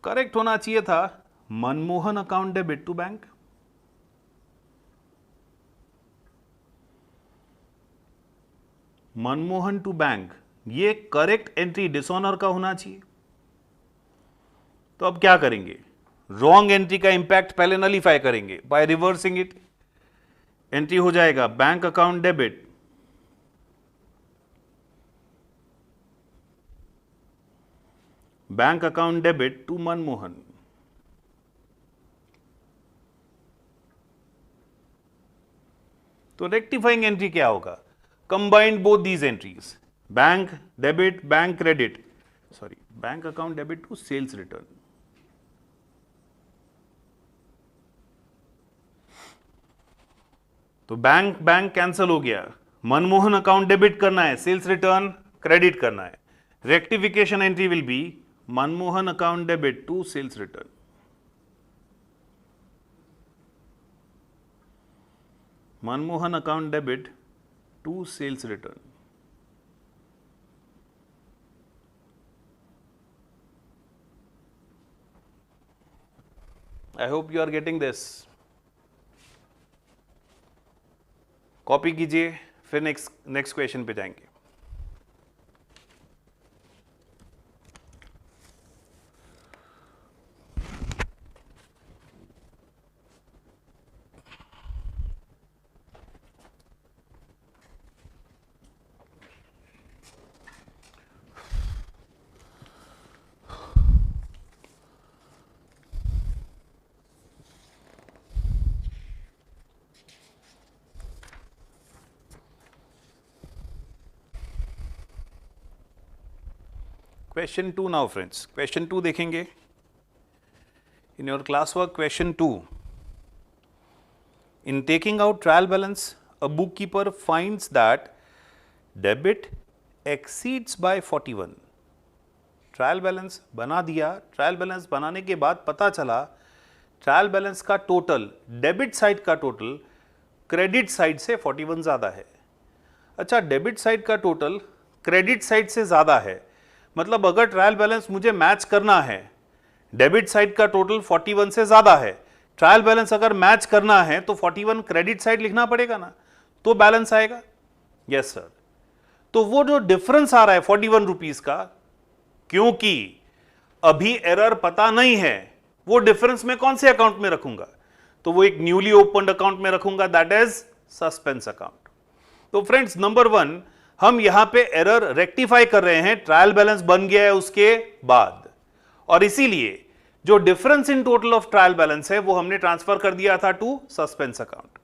करेक्ट होना चाहिए था Manmohan account debit to bank. Manmohan to bank, ये करेक्ट एंट्री डिसऑनर का होना चाहिए. तो अब क्या करेंगे? रॉन्ग एंट्री का इंपैक्ट पहले नलीफाई करेंगे बाय रिवर्सिंग इट. एंट्री हो जाएगा bank account debit bank account debit to Manmohan. तो तो रेक्टिफाइंग एंट्री क्या होगा? Combined both these entries, bank debit, bank credit, sorry bank account debit to sales return. तो बैंक बैंक कैंसिल हो गया, Manmohan account debit करना है, सेल्स रिटर्न क्रेडिट करना है। Rectification entry will be Manmohan account debit to sales return. Manmohan account debit to sales return. I hope you are getting this. Copy कीजिए, फिर next question पे जाएंगे। क्वेश्चन 2 नाउ फ्रेंड्स, क्वेश्चन 2 देखेंगे in your class work. Question 2, in taking out trial balance a book keeper finds that debit exceeds by 41। Trial balance बना दिया, trial balance बनाने के बाद पता चला ट्रायल बैलेंस का टोटल, डेबिट साइड का टोटल क्रेडिट साइड से 41 ज्यादा है। अच्छा, डेबिट साइड का टोटल क्रेडिट साइड से ज्यादा है, मतलब अगर ट्रायल बैलेंस मुझे मैच करना है, डेबिट साइड का टोटल 41 से ज्यादा है, ट्रायल बैलेंस अगर मैच करना है तो 41 क्रेडिट साइड लिखना पड़ेगा ना, तो बैलेंस आएगा। Yes sir. तो वो जो डिफरेंस आ रहा है 41 रुपीज का, क्योंकि अभी एरर पता नहीं है, वो डिफरेंस में कौन से अकाउंट में रखूंगा? तो वो एक न्यूली ओपन्ड अकाउंट में रखूंगा, दैट इज सस्पेंस अकाउंट। तो फ्रेंड्स, नंबर 1, हम यहां पे एरर रेक्टिफाई कर रहे हैं, ट्रायल बैलेंस बन गया है उसके बाद, और इसीलिए जो difference in total of trial balance है वो हमने ट्रांसफर कर दिया था to suspense account.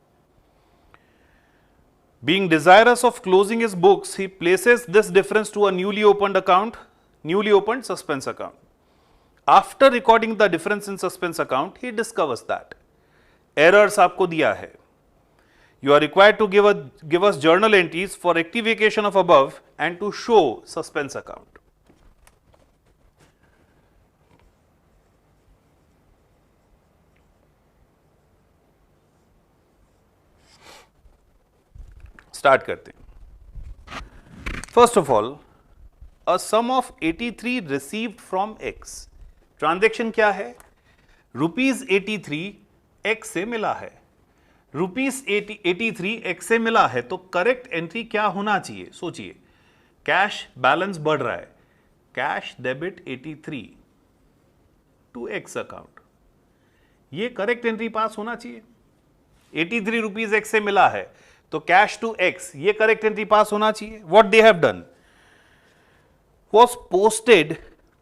Being desirous of closing his books, he places this difference to a newly opened account, newly opened suspense account. After recording the difference in suspense account, he discovers that errors आपको दिया है। You are required to give us journal entries for rectification of above and to show suspense account. Start करते हैं। First of all, a sum of 83 received from X. Transaction क्या है? ₹83 X से मिला है। ₹83 X से मिला है, तो करेक्ट एंट्री क्या होना चाहिए? सोचिए, कैश बैलेंस बढ़ रहा है, cash debit 83 to X account, ये करेक्ट एंट्री पास होना चाहिए। 83 रुपीज X से मिला है, तो कैश टू X, ये करेक्ट एंट्री पास होना चाहिए। What they have done was posted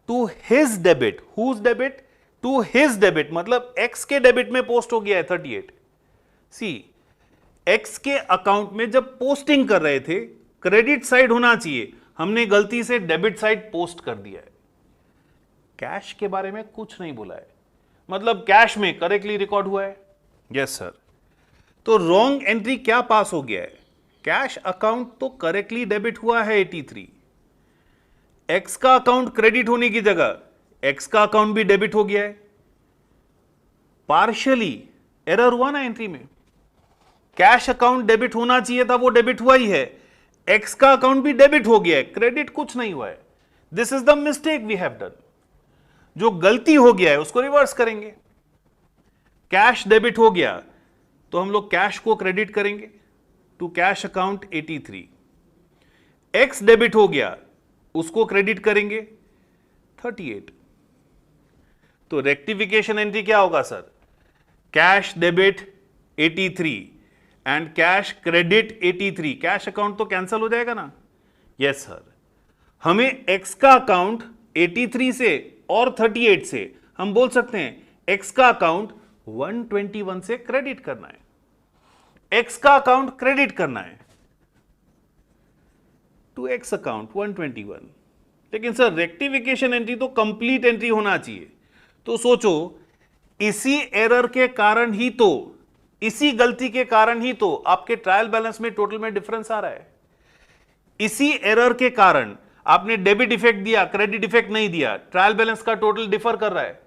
to his debit, whose debit? to his debit, मतलब X के डेबिट में पोस्ट हो गया है 38। सी, X के अकाउंट में जब पोस्टिंग कर रहे थे क्रेडिट साइड होना चाहिए, हमने गलती से डेबिट साइड पोस्ट कर दिया है। कैश के बारे में कुछ नहीं बोला है, मतलब कैश में करेक्टली रिकॉर्ड हुआ है। Yes sir. तो रॉन्ग एंट्री क्या पास हो गया है? कैश अकाउंट तो करेक्टली डेबिट हुआ है 83, X का अकाउंट क्रेडिट होने की जगह X का अकाउंट भी डेबिट हो गया है। पार्शियली एरर हुआ ना एंट्री में, कैश अकाउंट डेबिट होना चाहिए था, वो डेबिट हुआ ही है, X का अकाउंट भी डेबिट हो गया है, क्रेडिट कुछ नहीं हुआ है। This is the mistake we have done. जो गलती हो गया है उसको रिवर्स करेंगे। कैश डेबिट हो गया तो हम लोग कैश को क्रेडिट करेंगे to cash account 83। X debit हो गया, उसको क्रेडिट करेंगे 38। तो रेक्टिफिकेशन एंट्री क्या होगा sir? Cash debit 83 and cash credit 83। Cash account तो कैंसिल हो जाएगा ना? Yes sir. हमें X का अकाउंट 83 से और 38 से हम बोल सकते हैं X का अकाउंट 121 से क्रेडिट करना है। एक्स का अकाउंट क्रेडिट करना है टू एक्स अकाउंट 121, लेकिन सर रेक्टिफिकेशन एंट्री तो कंप्लीट एंट्री होना चाहिए। तो सोचो इसी एरर के कारण ही तो, इसी गलती के कारण ही तो आपके ट्रायल बैलेंस में टोटल में डिफरेंस आ रहा है। इसी एरर के कारण आपने डेबिट इफेक्ट दिया, क्रेडिट इफेक्ट नहीं दिया, ट्रायल बैलेंस का टोटल डिफर कर रहा है।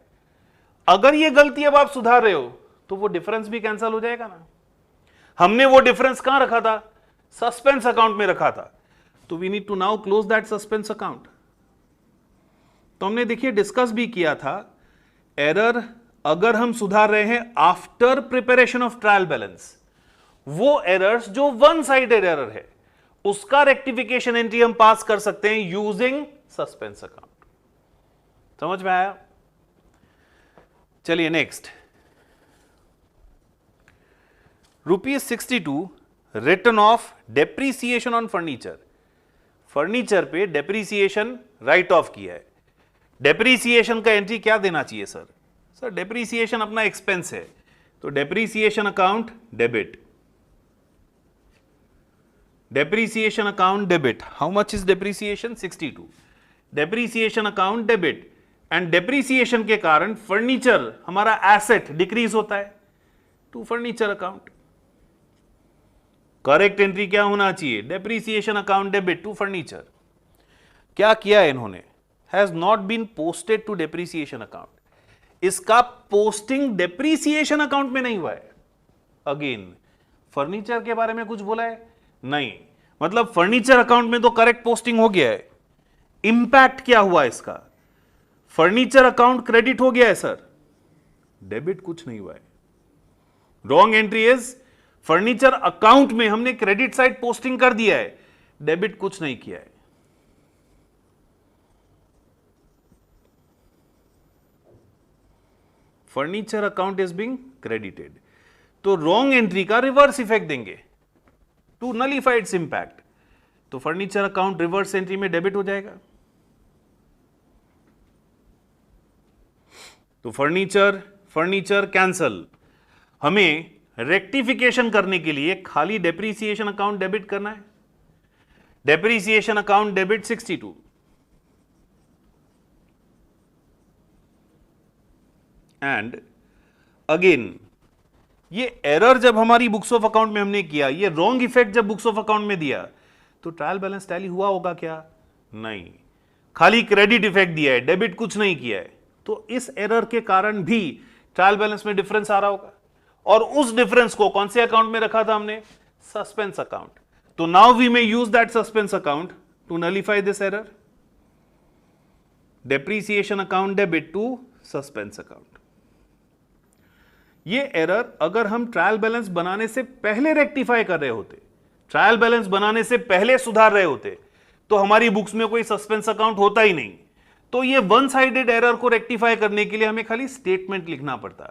अगर ये गलती अब आप सुधार रहे हो तो वो डिफरेंस भी कैंसिल हो जाएगा ना। हमने वो डिफरेंस कहां रखा था? सस्पेंस अकाउंट में रखा था। तो we need to now close that suspense account. तो हमने देखिए डिस्कस भी किया था, एरर अगर हम सुधार रहे हैं after preparation of trial balance, वो एरर्स जो वन साइडेड एरर है उसका रेक्टिफिकेशन एंट्री हम पास कर सकते हैं यूजिंग सस्पेंस अकाउंट। समझ में आया? चलिए next, ₹62 return of depreciation on furniture. Furniture पे डेप्रीसिएशन राइट ऑफ किया है। डेप्रीसिएशन का एंट्री क्या देना चाहिए सर? सर डेप्रीसिएशन अपना एक्सपेंस है, तो depreciation account debit, depreciation account debit. How much is depreciation? 62। Depreciation account debit, and depreciation के कारण फर्नीचर हमारा एसेट डिक्रीज होता है to furniture account. Correct entry क्या होना चाहिए? Depreciation account debit to furniture. क्या किया है इन्होंने? Has not been posted to depreciation account. इसका पोस्टिंग डेप्रीसिएशन अकाउंट में नहीं हुआ है। अगेन फर्नीचर के बारे में कुछ बोला है? नहीं, मतलब फर्नीचर अकाउंट में तो करेक्ट पोस्टिंग हो गया है। इंपैक्ट क्या हुआ इसका? फर्नीचर अकाउंट क्रेडिट हो गया है सर, डेबिट कुछ नहीं हुआ है। Wrong entry is furniture account में हमने क्रेडिट साइड पोस्टिंग कर दिया है, डेबिट कुछ नहीं किया है। Furniture account is being credited, तो रॉन्ग एंट्री का रिवर्स इफेक्ट देंगे टू नलीफाई इट्स इंपैक्ट। तो फर्नीचर अकाउंट रिवर्स एंट्री में डेबिट हो जाएगा। तो फर्नीचर कैंसल। हमें रेक्टिफिकेशन करने के लिए खाली डेप्रीसिएशन अकाउंट डेबिट करना है। Depreciation account debit 62, and again ये एरर जब हमारी बुक्स ऑफ अकाउंट में हमने किया, ये रॉन्ग इफेक्ट जब बुक्स ऑफ अकाउंट में दिया, तो ट्रायल बैलेंस टैली हुआ होगा क्या? नहीं, खाली क्रेडिट इफेक्ट दिया है, डेबिट कुछ नहीं किया है। तो इस एरर के कारण भी ट्रायल बैलेंस में डिफरेंस आ रहा होगा, और उस डिफरेंस को कौन से अकाउंट में रखा था हमने? Suspense account. तो now we may use that suspense account to nullify this error. Depreciation account debit to suspense account. ये एरर अगर हम ट्रायल बैलेंस बनाने से पहले रेक्टिफाई कर रहे होते, ट्रायल बैलेंस बनाने से पहले सुधार रहे होते, तो हमारी बुक्स में कोई सस्पेंस अकाउंट होता ही नहीं। तो ये वन साइडेड एरर को रेक्टिफाई करने के लिए हमें खाली स्टेटमेंट लिखना पड़ता,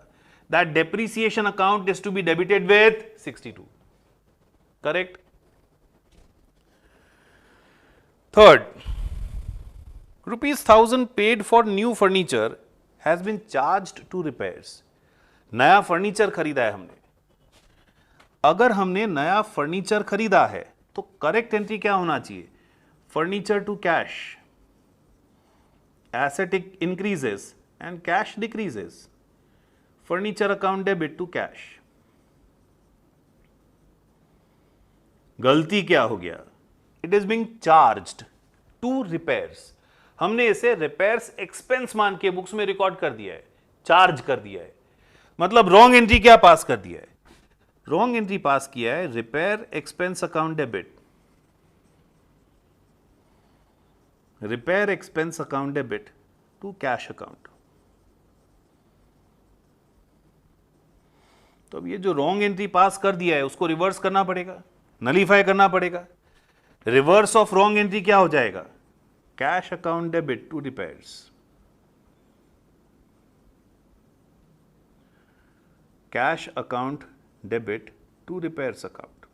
that depreciation account is to be debited with 62। Correct? Third, ₹1000 paid for new furniture has been charged to repairs. नया फर्नीचर खरीदा है हमने। अगर हमने नया फर्नीचर खरीदा है तो करेक्ट एंट्री क्या होना चाहिए? Furniture to cash, asset increases and cash decreases. Furniture account debit to cash. गलती क्या हो गया? It is being charged to repairs. हमने इसे रिपेयर्स एक्सपेंस मान के बुक्स में रिकॉर्ड कर दिया है, चार्ज कर दिया है। मतलब रॉन्ग एंट्री क्या पास कर दिया है? रॉन्ग एंट्री पास किया है repair expense account debit, repair expense account debit to cash account. तो अब ये जो रॉन्ग एंट्री पास कर दिया है उसको रिवर्स करना पड़ेगा, नलीफाई करना पड़ेगा। रिवर्स ऑफ रॉन्ग एंट्री क्या हो जाएगा? Cash account debit to repairs, cash account debit to repairs account.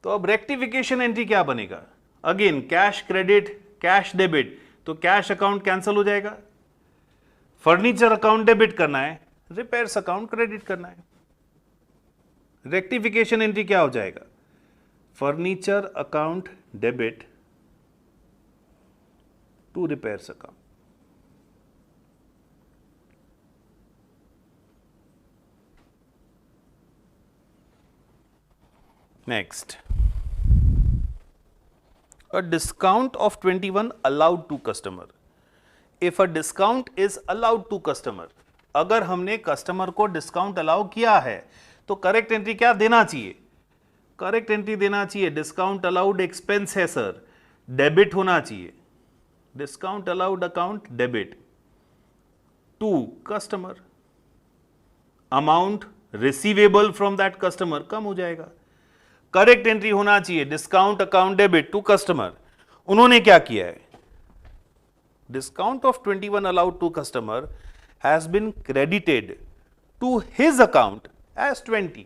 तो अब रेक्टिफिकेशन एंट्री क्या बनेगा? Again cash credit, cash debit, तो कैश अकाउंट कैंसिल हो जाएगा। फर्नीचर अकाउंट डेबिट करना है, रिपेयर्स अकाउंट क्रेडिट करना है। रेक्टिफिकेशन एंट्री क्या हो जाएगा? Furniture account debit to repairs account. Next, a discount of 21 allowed to customer. If a discount is allowed to customer, अगर हमने कस्टमर को डिस्काउंट अलाउ किया है तो करेक्ट एंट्री क्या देना चाहिए? करेक्ट एंट्री देना चाहिए डिस्काउंट अलाउड एक्सपेंस है सर, डेबिट होना चाहिए। Discount allowed account debit to customer, amount receivable from that customer कम हो जाएगा। करेक्ट एंट्री होना चाहिए discount account debit to customer. उन्होंने क्या किया है? Discount of 21 allowed to customer has been credited to his account as 20।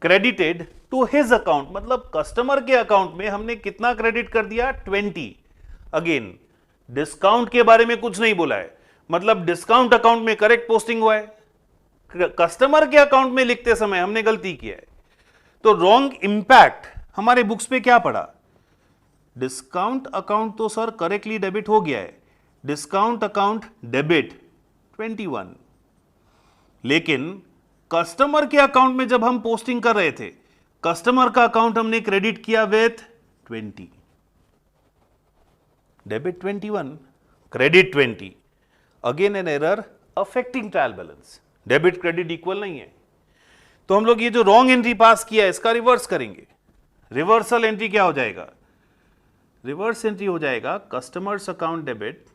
Credited to his account मतलब कस्टमर के अकाउंट में हमने कितना क्रेडिट कर दिया? 20। अगेन डिस्काउंट के बारे में कुछ नहीं बोला है, मतलब डिस्काउंट अकाउंट में करेक्ट पोस्टिंग हुआ है, कस्टमर के अकाउंट में लिखते समय हमने गलती किया है। तो रॉन्ग इंपैक्ट हमारे बुक्स पे क्या पड़ा? डिस्काउंट अकाउंट तो सर करेक्टली डेबिट हो गया है, डिस्काउंट अकाउंट डेबिट 21, लेकिन कस्टमर के अकाउंट में जब हम पोस्टिंग कर रहे थे, कस्टमर का अकाउंट हमने क्रेडिट किया with 20, debit 21, credit 20। Again an error affecting trial balance, debit credit equal नहीं है। तो हम लोग ये जो रॉन्ग एंट्री पास किया है इसका रिवर्स करेंगे। रिवर्सल एंट्री क्या हो जाएगा? रिवर्स एंट्री हो जाएगा customers account debit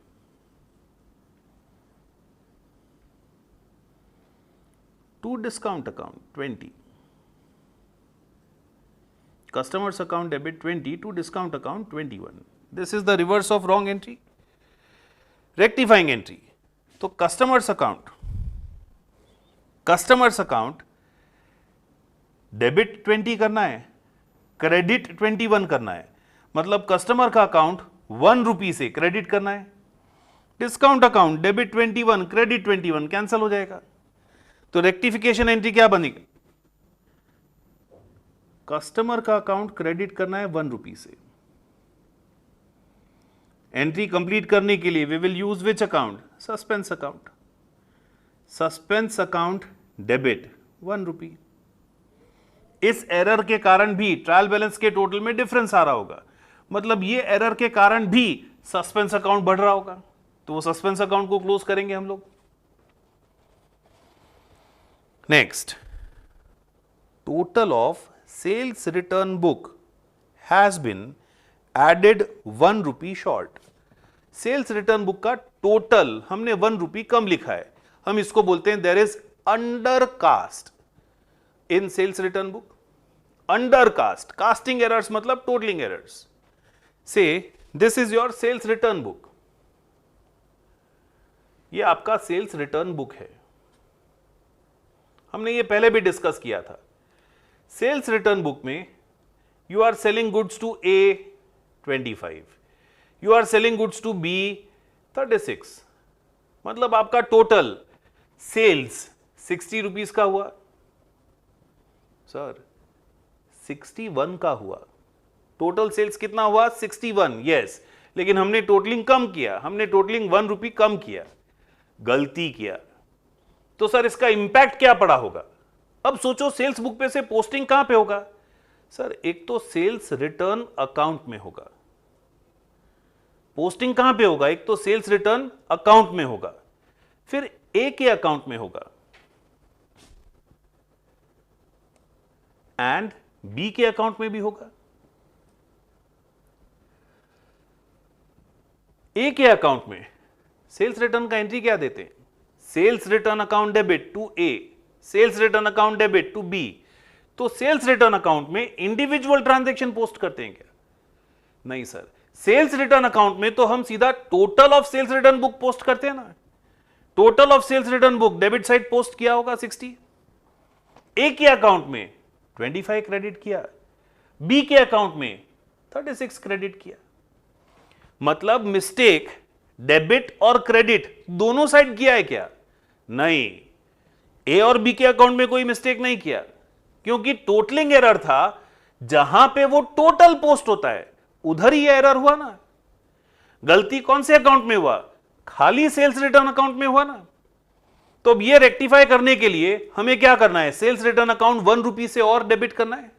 to discount account 20, customers account debit 20 to discount account 21. This is the reverse of wrong entry. Rectifying entry. तो customers account डेबिट 20 करना है, क्रेडिट 21 करना है, मतलब कस्टमर का अकाउंट 1 रुपी से क्रेडिट करना है। Discount account debit 21 credit 21 cancel हो जाएगा। तो रेक्टिफिकेशन एंट्री क्या बनेगी? कस्टमर का अकाउंट क्रेडिट करना है 1 रुपी से। एंट्री कंप्लीट करने के लिए we will use which account? Suspense account. Suspense account debit 1 rupee. इस एरर के कारण भी ट्रायल बैलेंस के टोटल में डिफरेंस आ रहा होगा, मतलब ये एरर के कारण भी सस्पेंस अकाउंट बढ़ रहा होगा, तो वो सस्पेंस अकाउंट को क्लोज करेंगे हम लोग। Next, total of sales return book has been added 1 rupee short. Sales return book का टोटल हमने 1 रुपी कम लिखा है, हम इसको बोलते हैं there is undercast in sales return book. Undercast, casting errors मतलब totalling errors. So this is your sales return book, ये आपका सेल्स रिटर्न बुक है। हमने ये पहले भी डिस्कस किया था। सेल्स रिटर्न बुक में you are selling goods to A 25, you are selling goods to B 36, मतलब आपका टोटल सेल्स 60 रुपीज का हुआ सर, 61 का हुआ। टोटल सेल्स कितना हुआ? 61, यस, लेकिन हमने टोटलिंग कम किया, हमने टोटलिंग 1 रुपी कम किया, गलती किया। तो सर इसका इंपैक्ट क्या पड़ा होगा? अब सोचो सेल्स बुक पे से पोस्टिंग कहां पे होगा? सर एक तो सेल्स रिटर्न अकाउंट में होगा, पोस्टिंग कहां पे होगा? एक तो सेल्स रिटर्न अकाउंट में होगा, फिर ए के अकाउंट में होगा एंड बी के अकाउंट में भी होगा। ए के अकाउंट में सेल्स रिटर्न का एंट्री क्या देते हैं? Sales return account debit to A, sales return account debit to B. तो सेल्स रिटर्न अकाउंट में इंडिविजुअल ट्रांजैक्शन पोस्ट करते हैं क्या? नहीं सर, सेल्स रिटर्न अकाउंट में तो हम सीधा total of sales return book post करते हैं ना। Total of sales return book debit side post किया होगा 60, ए के अकाउंट में 25 क्रेडिट किया, बी के अकाउंट में 36 क्रेडिट किया। मतलब मिस्टेक डेबिट और क्रेडिट दोनों साइड किया है क्या? नहीं, ए और बी के अकाउंट में कोई मिस्टेक नहीं किया, क्योंकि टोटलिंग एरर था, जहां पे वो टोटल पोस्ट होता है उधर ही एरर हुआ ना। गलती कौन से अकाउंट में हुआ? खाली सेल्स रिटर्न अकाउंट में हुआ ना। तो अब ये रेक्टिफाई करने के लिए हमें क्या करना है? सेल्स रिटर्न अकाउंट 1 रुपी से और डेबिट करना है,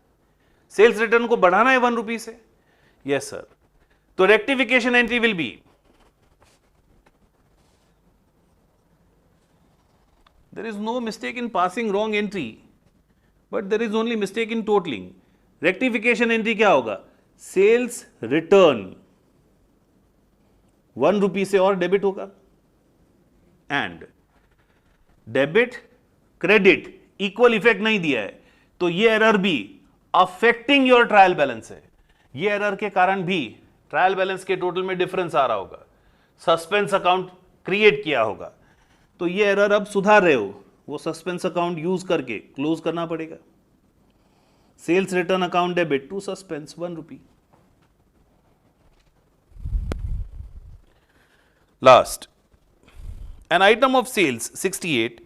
सेल्स रिटर्न को बढ़ाना है 1 रुपी से। Yes sir. तो rectification entry will be, there is no mistake in passing wrong entry, but there is only mistake in totaling. Rectification entry क्या होगा? सेल्स रिटर्न 1 रुपी से और डेबिट होगा, and debit credit equal effect नहीं दिया है, तो ये एरर भी अफेक्टिंग योर ट्रायल बैलेंस है। ये एरर के कारण भी ट्रायल बैलेंस के टोटल में डिफरेंस आ रहा होगा, सस्पेंस अकाउंट क्रिएट किया होगा। तो ये एरर अब सुधार रहे हो, वो सस्पेंस अकाउंट यूज करके क्लोज करना पड़ेगा। Sales return account debit to suspense 1 rupee. Last, an item of sales 68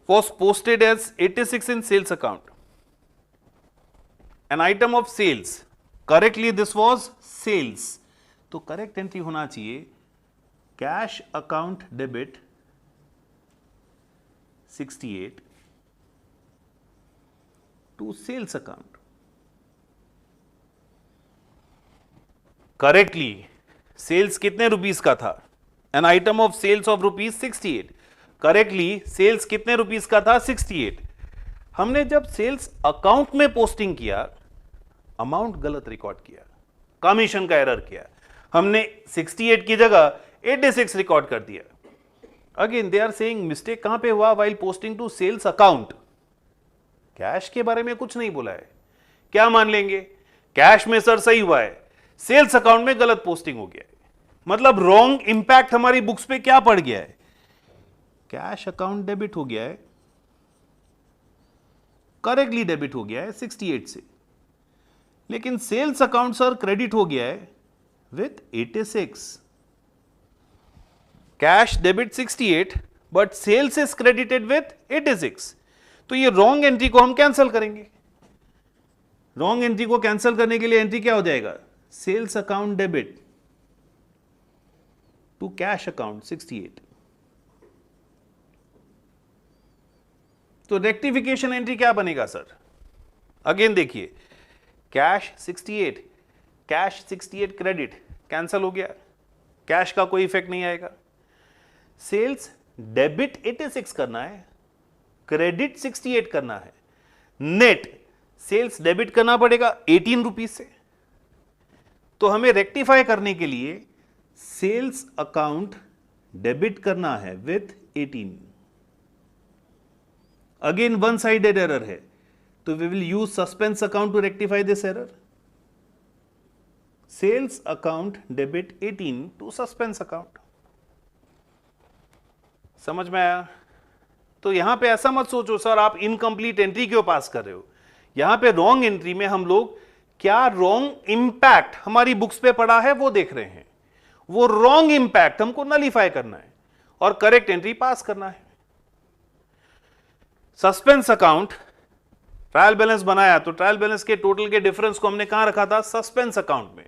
was posted as 86 in sales account. An item of sales, correctly this was sales, तो correct entry होना चाहिए cash account debit 68 to sales account. Correctly sales कितने rupees का था? An item of sales of rupees 68। Correctly sales कितने rupees का था? 68। हमने जब सेल्स अकाउंट में पोस्टिंग किया, अमाउंट गलत रिकॉर्ड किया, कमीशन का एरर किया, हमने 68 की जगह 86 रिकॉर्ड कर दिया। Again they are saying mistake कहां पे हुआ? While posting to sales account. Cash के बारे में कुछ नहीं बोला है, क्या मान लेंगे? कैश में सर सही हुआ है, सेल्स अकाउंट में गलत पोस्टिंग हो गया है, मतलब रॉन्ग इंपैक्ट हमारी बुक्स पे क्या पड़ गया है? कैश अकाउंट डेबिट हो गया है, करेक्टली डेबिट हो गया है 68 से, लेकिन सेल्स अकाउंट सर क्रेडिट हो गया है with 86। Cash debit 68 but sales is credited with 86। तो ये रॉन्ग एंट्री को हम कैंसिल करेंगे। रॉन्ग एंट्री को कैंसिल करने के लिए एंट्री क्या हो जाएगा? Sales account debit to cash account 68। तो रेक्टिफिकेशन एंट्री क्या बनेगा सर? अगेन देखिए, कैश 68, कैश 68 क्रेडिट कैंसिल हो गया, कैश का कोई इफेक्ट नहीं आएगा। सेल्स डेबिट 86 करना है, क्रेडिट 68 करना है, नेट सेल्स डेबिट करना पड़ेगा 18 रुपीज से। तो हमें रेक्टिफाई करने के लिए सेल्स अकाउंट डेबिट करना है with 18। Again one sided error है, तो we will use suspense account to rectify this error. Sales account debit 18 to suspense account. समझ में आया? तो यहां पे ऐसा मत सोचो सर आप इनकम्प्लीट एंट्री क्यों पास कर रहे हो। यहां पे रॉन्ग एंट्री में हम लोग क्या रॉन्ग इंपैक्ट हमारी बुक्स पे पड़ा है वो देख रहे हैं, वो रॉन्ग इंपैक्ट हमको नलीफाई करना है और करेक्ट एंट्री पास करना है। सस्पेंस अकाउंट ट्रायल बैलेंस बनाया, तो ट्रायल बैलेंस के टोटल के डिफरेंस को हमने कहां रखा था? सस्पेंस अकाउंट में।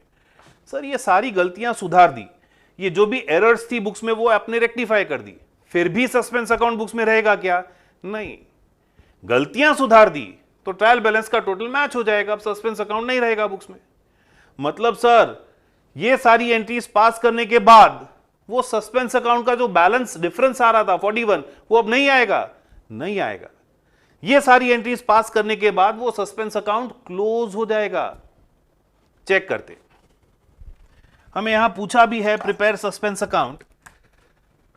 सर ये सारी गलतियां सुधार दी, ये जो भी एरर्स थी बुक्स में वो आपने रेक्टिफाई कर दी, फिर भी सस्पेंस अकाउंट बुक्स में रहेगा क्या? नहीं, गलतियां सुधार दी तो ट्रायल बैलेंस का टोटल मैच हो जाएगा, अब सस्पेंस अकाउंट नहीं रहेगा बुक्स में। मतलब सर ये सारी एंट्रीज पास करने के बाद वो सस्पेंस अकाउंट का जो बैलेंस डिफरेंस आ रहा था 41 वो अब नहीं आएगा? नहीं आएगा। ये सारी एंट्रीज पास करने के बाद वो सस्पेंस अकाउंट क्लोज हो जाएगा। चेक करते, हमें यहां पूछा भी है प्रिपेयर सस्पेंस अकाउंट,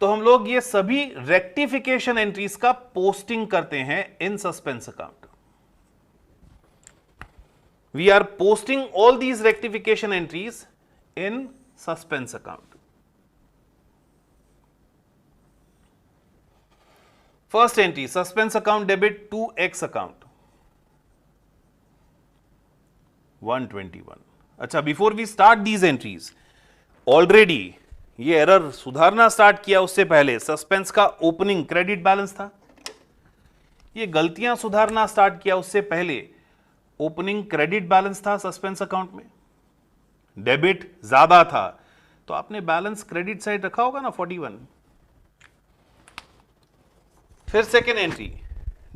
तो हम लोग ये सभी रेक्टिफिकेशन एंट्रीज का पोस्टिंग करते हैं in suspense account. We are posting all these rectification entries in suspense account. First entry suspense account debit to X account 121। अच्छा, before we start these entries, already ये एरर सुधारना start किया उससे पहले suspense का opening credit balance था, ये गलतियां सुधारना स्टार्ट किया उससे पहले ओपनिंग क्रेडिट बैलेंस था सस्पेंस अकाउंट में, डेबिट ज्यादा था, तो आपने बैलेंस क्रेडिट साइड रखा होगा ना 41। फिर second entry,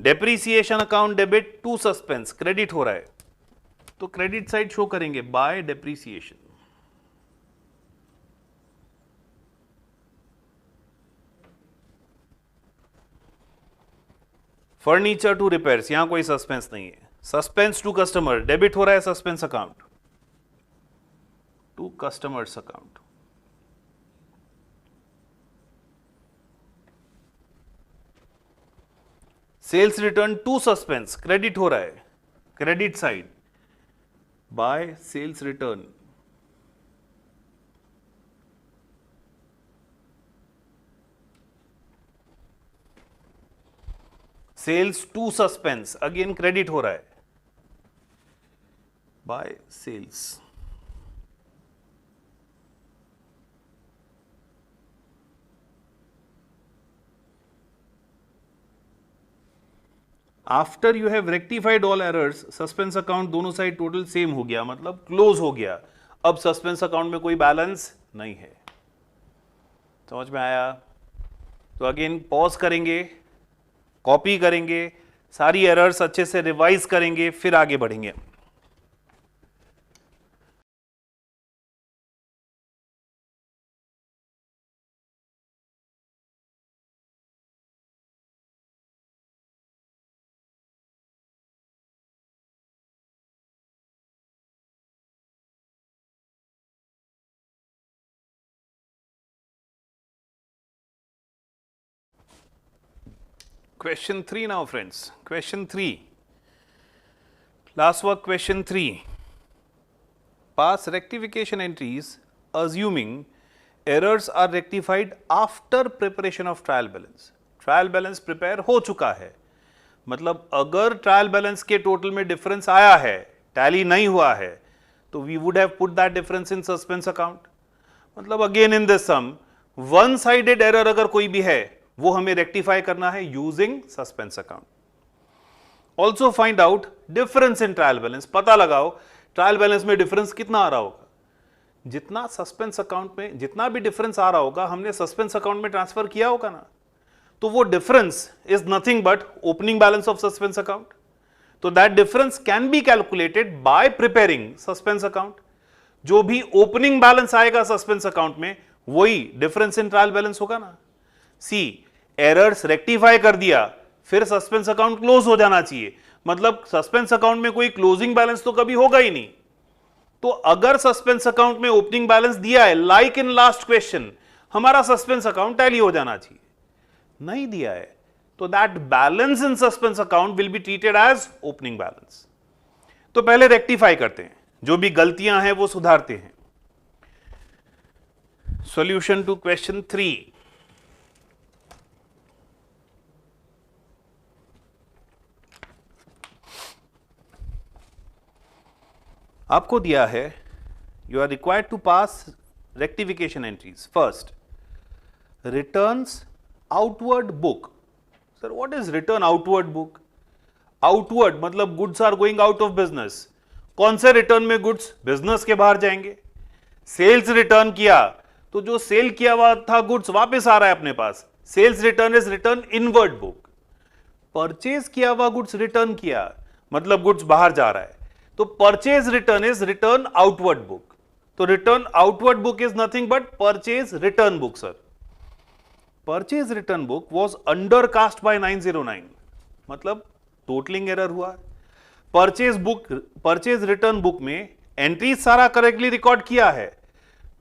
depreciation account debit to suspense, credit हो रहा है तो क्रेडिट साइड शो करेंगे by depreciation. Furniture to repairs, यहां कोई सस्पेंस नहीं है, सस्पेंस टू कस्टमर, डेबिट हो रहा है suspense account to customers account. Sales return to suspense, credit हो रहा है credit side by sales return. Sales to suspense, again credit हो रहा है by sales. After you have rectified all errors, suspense account दोनों साइड टोटल सेम हो गया, मतलब क्लोज हो गया। अब सस्पेंस अकाउंट में कोई बैलेंस नहीं है। समझ में आया? तो अगेन पॉज करेंगे, कॉपी करेंगे, सारी एरर्स अच्छे से रिवाइज करेंगे, फिर आगे बढ़ेंगे। Question 3 now, friends. Question 3. Last work, question 3. Pass rectification entries assuming errors are rectified after preparation of trial balance. Trial balance prepare हो चुका है, मतलब अगर ट्रायल बैलेंस के टोटल में डिफरेंस आया है, टैली नहीं हुआ है, तो we would have put that difference in suspense account. मतलब again in this some one sided error अगर कोई भी है वो हमें रेक्टिफाई करना है using suspense account. Also find out difference in trial balance, पता लगाओ ट्रायल बैलेंस में डिफरेंस कितना आ रहा होगा। जितना सस्पेंस अकाउंट में जितना भी डिफरेंस आ रहा होगा हमने सस्पेंस अकाउंट में ट्रांसफर किया होगा ना, तो वो difference is nothing but opening balance of suspense account. तो that difference can be calculated by preparing suspense account. जो भी ओपनिंग बैलेंस आएगा सस्पेंस अकाउंट में वही डिफरेंस इन ट्रायल बैलेंस होगा ना। सी, एरर्स रेक्टिफाई कर दिया, फिर सस्पेंस अकाउंट क्लोज हो जाना चाहिए, मतलब सस्पेंस अकाउंट में कोई क्लोजिंग बैलेंस तो कभी होगा ही नहीं। तो अगर सस्पेंस अकाउंट में ओपनिंग बैलेंस दिया है, लाइक इन लास्ट क्वेश्चन, हमारा सस्पेंस अकाउंट टैली हो जाना चाहिए। नहीं दिया है तो that balance in suspense account will be treated as opening balance. तो पहले रेक्टिफाई करते हैं, जो भी गलतियां हैं वो सुधारते हैं। Solution to question 3। आपको दिया है you are required to pass rectification entries. First, returns outward book. Sir what is return outward book? Outward मतलब goods are going out of business. कौन से रिटर्न में गुड्स बिजनेस के बाहर जाएंगे? सेल्स रिटर्न किया तो जो सेल किया हुआ था गुड्स वापस आ रहा है अपने पास, sales return is return inward book. Purchase किया हुआ गुड्स रिटर्न किया मतलब गुड्स बाहर जा रहा है, तो purchase return is return outward book. तो return outward book is nothing but purchase return book. Sir purchase return book was undercast by 909, मतलब टोटलिंग एरर हुआ। परचेज रिटर्न बुक में एंट्री सारा करेक्टली रिकॉर्ड किया है,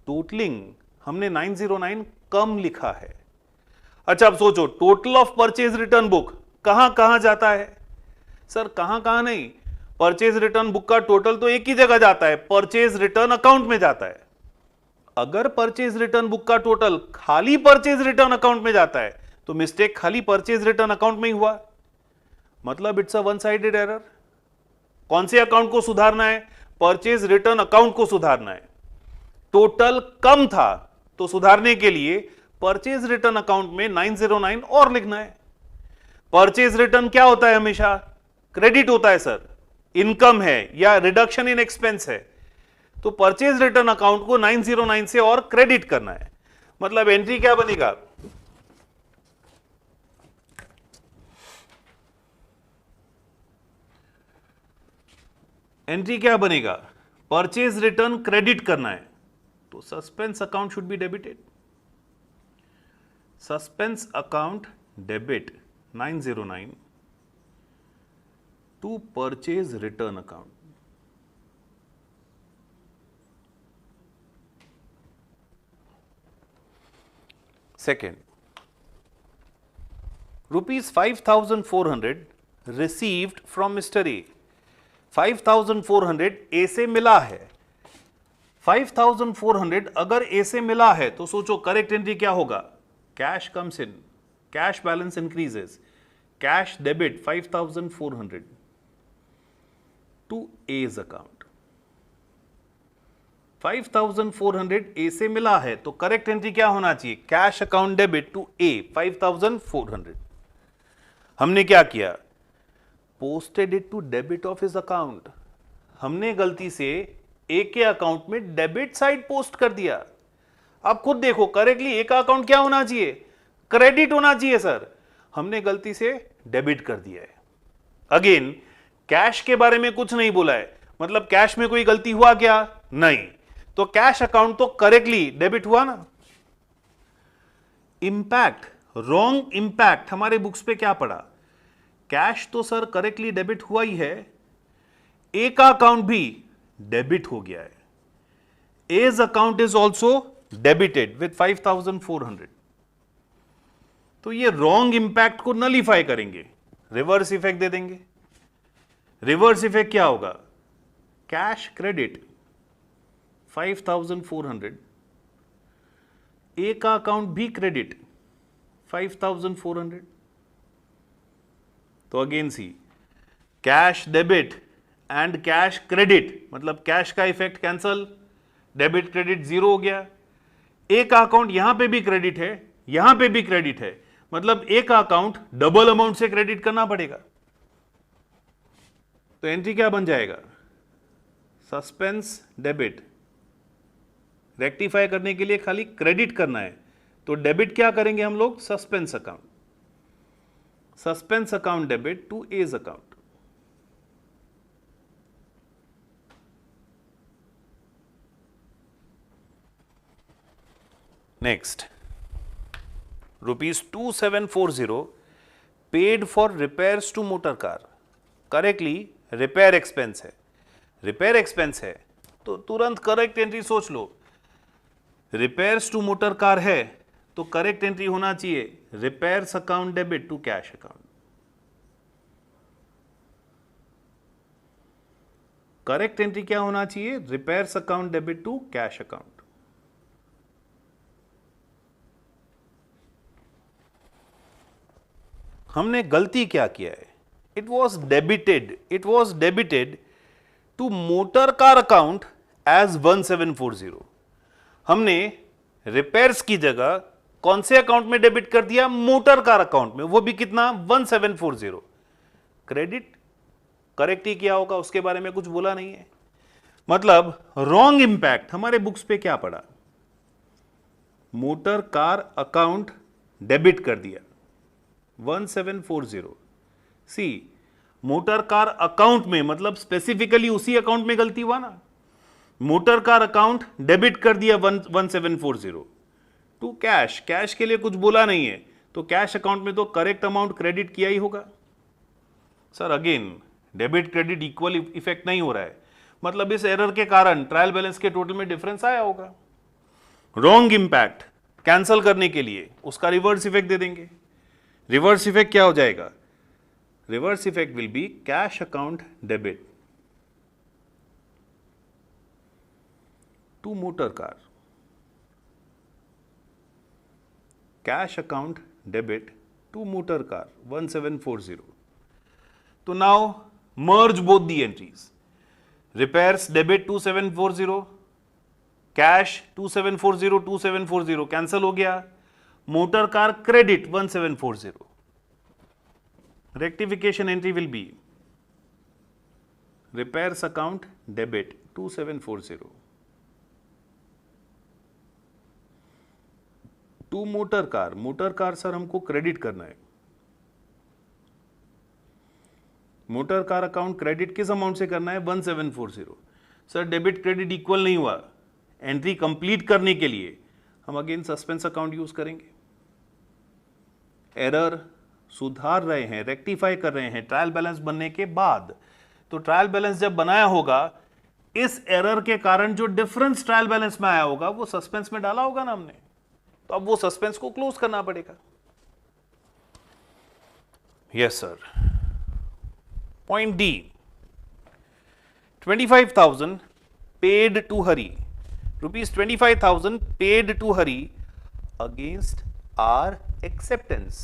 टोटलिंग हमने 909 कम लिखा है। अच्छा अब सोचो, total of purchase return book कहां कहां जाता है? सर कहां कहां नहीं, परचेज रिटर्न बुक का टोटल तो एक ही जगह जाता है, परचेज रिटर्न अकाउंट में जाता है। अगर परचेज रिटर्न बुक का टोटल खाली परचेज रिटर्न अकाउंट में जाता है तो मिस्टेक खाली परचेज रिटर्न अकाउंट में ही हुआ, मतलब it's a one sided error. कौन से अकाउंट को सुधारना है? परचेज रिटर्न अकाउंट को सुधारना है। टोटल कम था तो सुधारने के लिए परचेज रिटर्न अकाउंट में 909 और लिखना है। परचेज रिटर्न क्या होता है? हमेशा क्रेडिट होता है सर, इनकम है या रिडक्शन इन एक्सपेंस है, तो परचेज रिटर्न अकाउंट को 909 से और क्रेडिट करना है। मतलब एंट्री क्या बनेगा? एंट्री क्या बनेगा? परचेज रिटर्न क्रेडिट करना है, तो suspense account should be debited. Suspense account debit 909 to purchase return account. Second, rupees 5,400 received from Mr. A. 5,400 A से मिला है। 5,400 अगर A से मिला है तो सोचो करेक्ट एंट्री क्या होगा? Cash comes in, cash balance increases, cash debit 5,400 to A's account. 5,400 A से मिला है तो करेक्ट एंट्री क्या होना चाहिए? Cash account debit to A 5,400। हमने क्या किया? Posted it to debit of his account. हमने गलती से A के अकाउंट में डेबिट साइड पोस्ट कर दिया। अब खुद देखो करेक्टली A का अकाउंट क्या होना चाहिए? क्रेडिट होना चाहिए सर, हमने गलती से डेबिट कर दिया है। अगेन कैश के बारे में कुछ नहीं बोला है, मतलब कैश में कोई गलती हुआ क्या? नहीं, तो कैश अकाउंट तो करेक्टली डेबिट हुआ ना। इंपैक्ट, रॉन्ग इंपैक्ट हमारे बुक्स पे क्या पड़ा? कैश तो सर करेक्टली डेबिट हुआ ही है, ए का अकाउंट भी डेबिट हो गया है। A's account is also debited with 5,400। तो ये रॉन्ग इंपैक्ट को नलीफाई करेंगे, रिवर्स इफेक्ट दे देंगे। रिवर्स इफेक्ट क्या होगा? कैश क्रेडिट 5,400, ए का अकाउंट भी क्रेडिट 5,400। तो again see, cash debit and cash credit, मतलब कैश का effect cancel, debit credit zero हो गया। ए का अकाउंट यहां पे भी क्रेडिट है, यहां पे भी क्रेडिट है, मतलब ए का अकाउंट डबल अमाउंट से क्रेडिट करना पड़ेगा। तो एंट्री क्या बन जाएगा? Suspense debit. रेक्टिफाई करने के लिए खाली क्रेडिट करना है, तो डेबिट क्या करेंगे हम लोग? Suspense account. Suspense account debit to as account. Next, ₹2740 paid for repairs to motor car. Correctly repair expense है, रिपेयर एक्सपेंस है तो तुरंत करेक्ट एंट्री सोच लो। रिपेयर्स टू मोटर कार है तो करेक्ट एंट्री होना चाहिए repairs account debit to cash account. Correct entry क्या होना चाहिए? Repairs account debit to cash account. हमने गलती क्या किया है? It was debited to motor car account as 1740। हमने रिपेयर्स की जगह कौन से अकाउंट में डेबिट कर दिया? मोटर कार अकाउंट में, वो भी कितना? 1740। क्रेडिट करेक्ट ही किया होगा, उसके बारे में कुछ बोला नहीं है। मतलब रॉन्ग इंपैक्ट हमारे बुक्स पे क्या पड़ा? मोटर कार अकाउंट डेबिट कर दिया 1740। सी, मोटर कार अकाउंट में मतलब स्पेसिफिकली उसी अकाउंट में गलती हुआ ना। मोटर कार अकाउंट डेबिट कर दिया 1740 टू कैश। कैश के लिए कुछ बोला नहीं है, तो कैश अकाउंट में तो करेक्ट अमाउंट क्रेडिट किया ही होगा। Sir again debit credit equal effect नहीं हो रहा है, मतलब इस एरर के कारण ट्रायल बैलेंस के टोटल में डिफरेंस आया होगा। रॉन्ग इंपैक्ट कैंसल करने के लिए उसका रिवर्स इफेक्ट दे देंगे। रिवर्स इफेक्ट क्या हो जाएगा? Reverse effect will be cash account debit to motor car, cash account debit to motor car 1740। तो now merge both the entries. Repairs debit 2740, cash 2740 2740 cancel हो गया। Motor car credit 1740। Rectification entry will be repairs account debit 2740 to motor car. Motor car sir हमको credit करना है. Motor car account credit किस amount से करना है? 1740. Sir debit credit equal नहीं हुआ. एंट्री कंप्लीट करने के लिए हम अगेन सस्पेंस अकाउंट यूज करेंगे. एरर सुधार रहे हैं, रेक्टिफाई कर रहे हैं ट्रायल बैलेंस बनने के बाद. तो ट्रायल बैलेंस जब बनाया होगा, इस एरर के कारण जो डिफरेंस ट्रायल बैलेंस में आया होगा वो सस्पेंस में डाला होगा ना हमने. तो अब वो सस्पेंस को क्लोज करना पड़ेगा. Yes sir. Point D, 25,000 paid to Hari. ₹25,000 paid to Hari against our acceptance.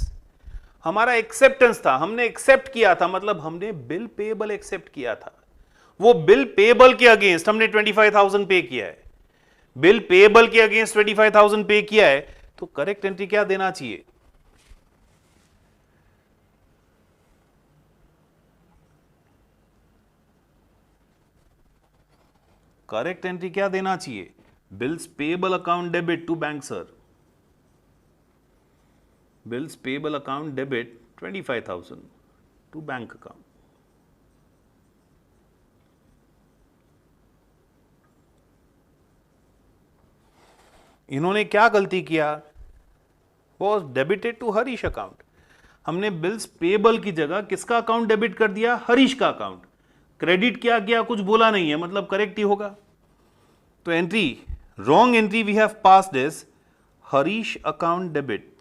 हमारा एक्सेप्टेंस था, हमने एक्सेप्ट किया था, मतलब हमने बिल पेएबल एक्सेप्ट किया था. वो बिल पेएबल के अगेंस्ट हमने 25,000 पे किया है. बिल पेएबल के अगेंस्ट 25,000 पे किया है, तो करेक्ट एंट्री क्या देना चाहिए? करेक्ट एंट्री क्या देना चाहिए? Bills payable account debit to bank sir. Bills payable account debit 25,000 to bank account. इन्होंने क्या गलती किया? Was debited to Harish account. हमने बिल्स पेएबल की जगह किसका अकाउंट डेबिट कर दिया? हरीश का अकाउंट. क्रेडिट क्या किया? कुछ बोला नहीं है, मतलब करेक्ट ही होगा. तो entry, wrong entry we have passed is Harish account debit.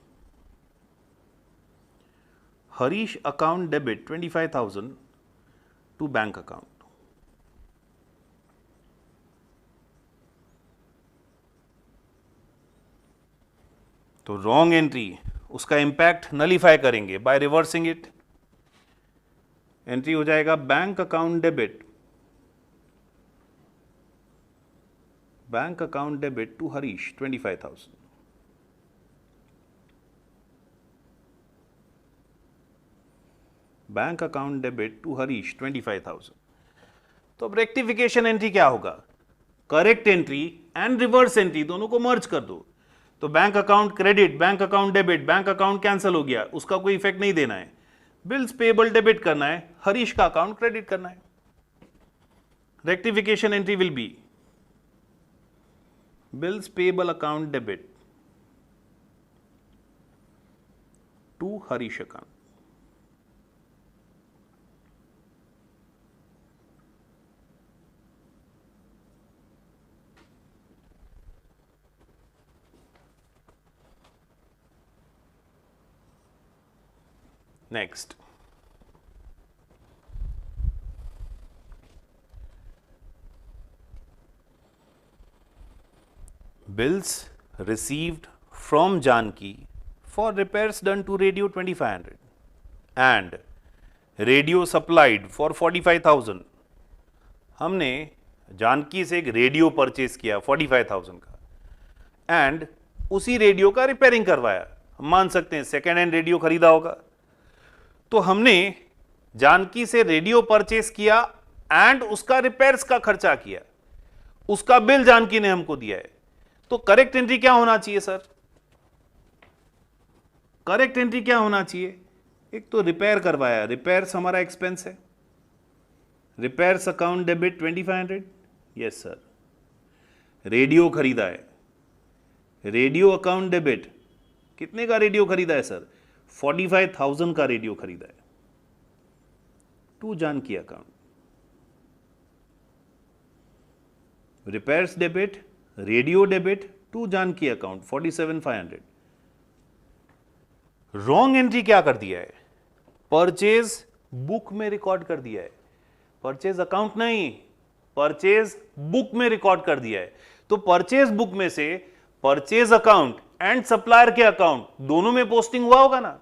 Harish account debit 25,000 to bank account. तो रॉन्ग एंट्री, उसका इंपैक्ट नलीफाई करेंगे बाय रिवर्सिंग इट. एंट्री हो जाएगा bank account debit. Bank account debit to Harish 25,000. Bank account debit to Harish 25,000. तो अब rectification entry क्या होगा? Correct entry and reverse entry दोनों को मर्ज कर दो. तो bank account credit, bank account debit, bank account cancel हो गया, उसका कोई इफेक्ट नहीं देना है. बिल्स पेएबल डेबिट करना है, हरीश का अकाउंट क्रेडिट करना है. Rectification entry will be bills payable account debit to Harish account. Next, bills received from Janki for repairs done to radio 2500 and radio supplied for 45,000. हमने जानकी से एक रेडियो परचेज किया 45,000 का एंड उसी रेडियो का रिपेयरिंग करवाया. हम मान सकते हैं सेकेंड हैंड रेडियो खरीदा होगा. तो हमने जानकी से रेडियो परचेस किया एंड उसका रिपेयर्स का खर्चा किया, उसका बिल जानकी ने हमको दिया है. तो करेक्ट एंट्री क्या होना चाहिए सर? करेक्ट एंट्री क्या होना चाहिए? एक तो रिपेयर करवाया, रिपेयर्स हमारा एक्सपेंस है. Repairs account debit 2500. Yes sir. Radio खरीदा है, रेडियो अकाउंट डेबिट. कितने का रेडियो खरीदा है सर? 45,000 का रेडियो खरीदा है to Janaki account. Repairs debit, radio debit to Janaki account 47,500. Wrong entry क्या कर दिया है? परचेज बुक में रिकॉर्ड कर दिया है. परचेज अकाउंट नहीं, परचेज बुक में रिकॉर्ड कर दिया है. तो परचेज बुक में से परचेज अकाउंट एंड सप्लायर के अकाउंट दोनों में पोस्टिंग हुआ होगा ना.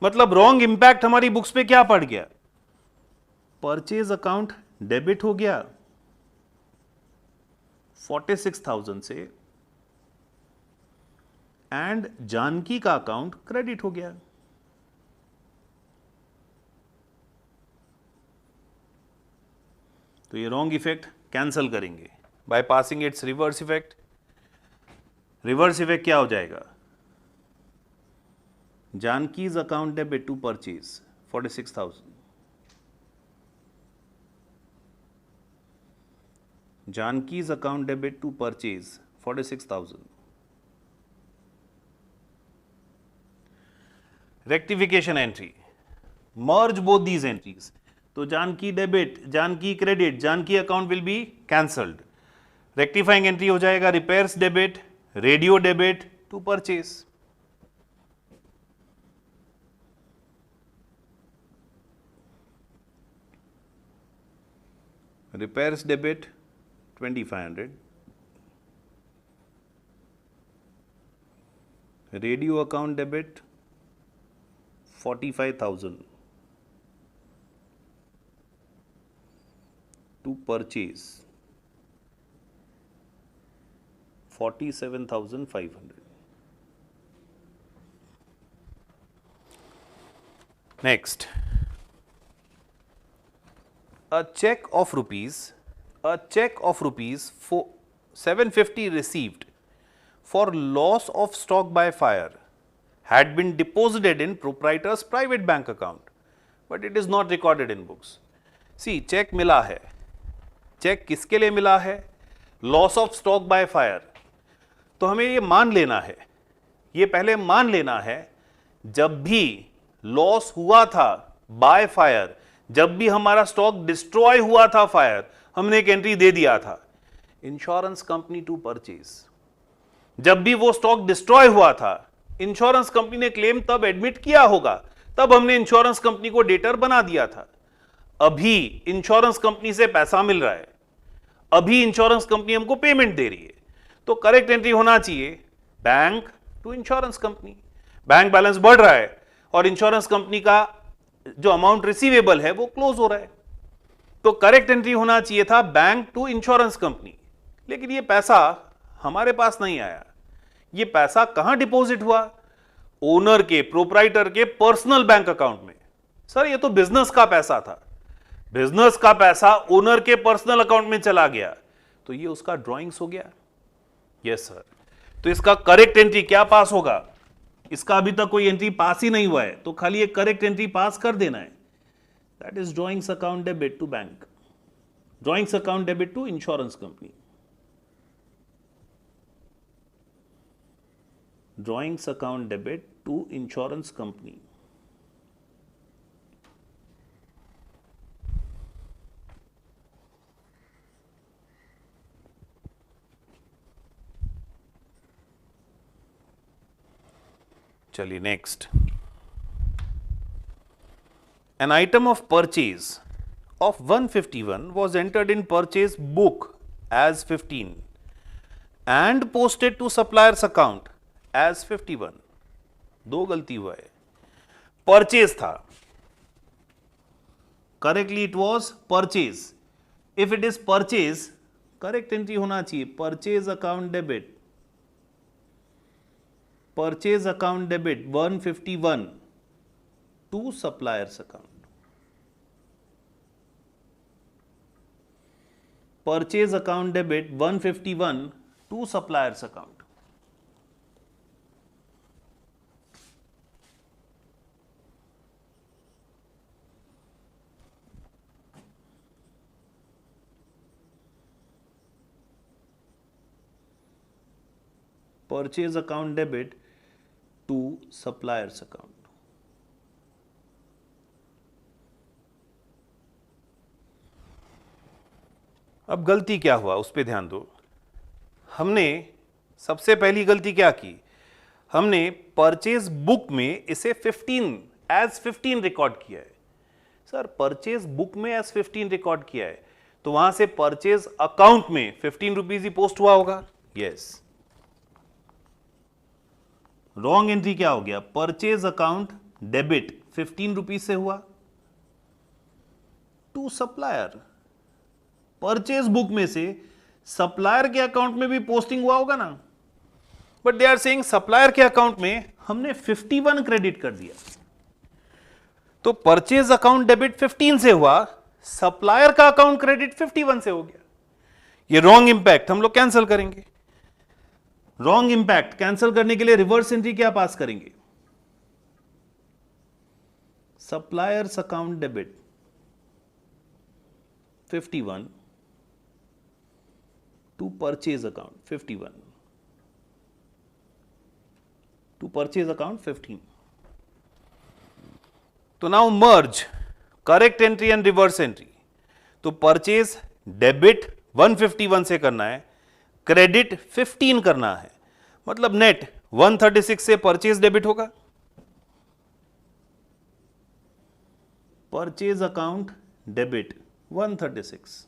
मतलब रॉन्ग इंपैक्ट हमारी बुक्स पे क्या पड़ गया? परचेज अकाउंट डेबिट हो गया 46,000 से एंड जानकी का अकाउंट क्रेडिट हो गया. तो ये रॉन्ग इफेक्ट कैंसल करेंगे by passing its reverse effect. Reverse effect क्या हो जाएगा? Janki's account debit to purchase 46,000, Janki's account debit to purchase 46,000. Rectification entry. Merge both these entries. So Janki debit, Janki credit, Janki account will be cancelled. Rectifying entry हो जाएगा repairs debit, radio debit to purchase. Repairs debit 2,500, radio account debit 45,000 to purchase 47,500. Next, a check of rupees for 750 received for loss of stock by fire had been deposited in proprietor's private bank account, but it is not recorded in books. See, check मिला है, check किसके लिए मिला है? Loss of stock by fire. तो हमें ये मान लेना है, ये पहले मान लेना है, जब भी लॉस हुआ था बाय फायर, जब भी हमारा स्टॉक डिस्ट्रॉय हुआ था फायर, हमने एक एंट्री दे दिया था इंश्योरेंस कंपनी टू परचेज। जब भी वो स्टॉक डिस्ट्रॉय हुआ था, इंश्योरेंस कंपनी ने क्लेम तब एडमिट किया होगा, तब हमने इंश्योरेंस कंपनी को डेटर बना दिया था। अभी इंश्योरेंस कंपनी से पैसा मिल रहा है, अभी इंश्योरेंस कंपनी हमको पेमेंट दे रही है, तो करेक्ट एंट्री होना चाहिए bank to insurance company. Bank balance बढ़ रहा है और इंश्योरेंस कंपनी का जो अमाउंट रिसीवेबल है वो क्लोज हो रहा है, तो करेक्ट एंट्री होना चाहिए था बैंक टू इंश्योरेंस कंपनी। लेकिन ये पैसा हमारे पास नहीं आया, ये पैसा कहां डिपॉजिट हुआ? ओनर के, प्रोप्राइटर के पर्सनल बैंक अकाउंट में। सर ये तो बिजनेस का पैसा था, बिजनेस का पैसा ओनर के पर्सनल अकाउंट में चला गया, तो ये उसका ड्रॉइंग्स हो गया। यस सर, तो इसका करेक्ट एंट्री क्या पास होगा? इसका अभी तक कोई एंट्री पास ही नहीं हुआ है, तो खाली एक करेक्ट एंट्री पास कर देना है। That is drawings account debit to bank, drawings account debit to insurance company, drawings account debit to insurance company. चलिए next, an item of purchase of 151 was entered in purchase book as 15 and posted to supplier's account as 51। दो गलती हुआ है, purchase था, correctly it was purchase. If it is purchase, correct entry होना चाहिए purchase account debit, purchase account debit 151 to suppliers account, purchase account debit 151 to suppliers account. Purchase account debit to suppliers account. अब गलती क्या हुआ उस पर ध्यान दो। हमने सबसे पहली गलती क्या की? हमने परचेज बुक में इसे 15 रिकॉर्ड किया है। सर परचेज बुक में एज 15 रिकॉर्ड किया है, तो वहां से परचेज अकाउंट में 15 रुपीज ही पोस्ट हुआ होगा। यस, रॉन्ग एंट्री क्या हो गया? परचेज अकाउंट डेबिट 15 रुपीज से हुआ टू सप्लायर। परचेज बुक में से सप्लायर के अकाउंट में भी पोस्टिंग हुआ होगा ना, but they are saying supplier के अकाउंट में हमने 51 क्रेडिट कर दिया, तो परचेज अकाउंट डेबिट 15 से हुआ, सप्लायर का अकाउंट क्रेडिट 51 से हो गया। ये रॉन्ग इंपैक्ट हम लोग कैंसिल करेंगे। रॉन्ग इंपैक्ट कैंसिल करने के लिए रिवर्स एंट्री क्या पास करेंगे? Suppliers account debit 51 to purchase account 51 to purchase account 15। तो now merge correct entry and reverse entry. तो परचेज डेबिट 151 से करना है, क्रेडिट 15 करना है, मतलब नेट 136 से परचेज डेबिट होगा। Purchase account debit 136,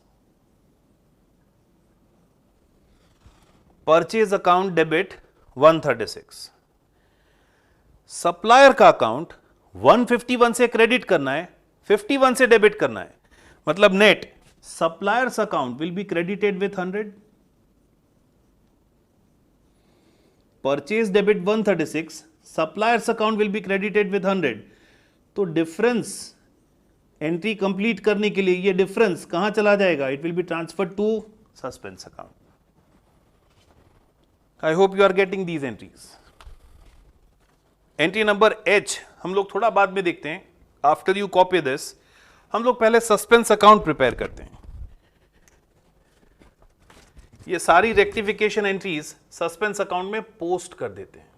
purchase account debit 136। Supplier का अकाउंट 151 से क्रेडिट करना है, 51 से डेबिट करना है, मतलब net suppliers account will be credited with 100, purchase debit 136, suppliers account will be credited with 100। तो डिफरेंस एंट्री कंप्लीट करने के लिए ये डिफरेंस कहां चला जाएगा? It will be transferred to suspense account. I hope you are getting these entries. Entry number H हम लोग थोड़ा बाद में देखते हैं। आफ्टर यू कॉपी दिस, हम लोग पहले सस्पेंस अकाउंट प्रिपेयर करते हैं। ये सारी रेक्टिफिकेशन एंट्रीज सस्पेंस अकाउंट में पोस्ट कर देते हैं।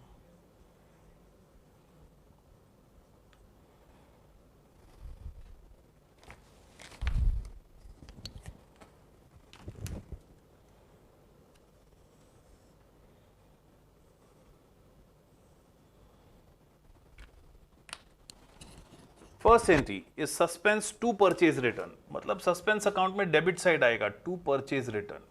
First entry is suspense to purchase return, मतलब सस्पेंस अकाउंट में डेबिट साइड आएगा to purchase return.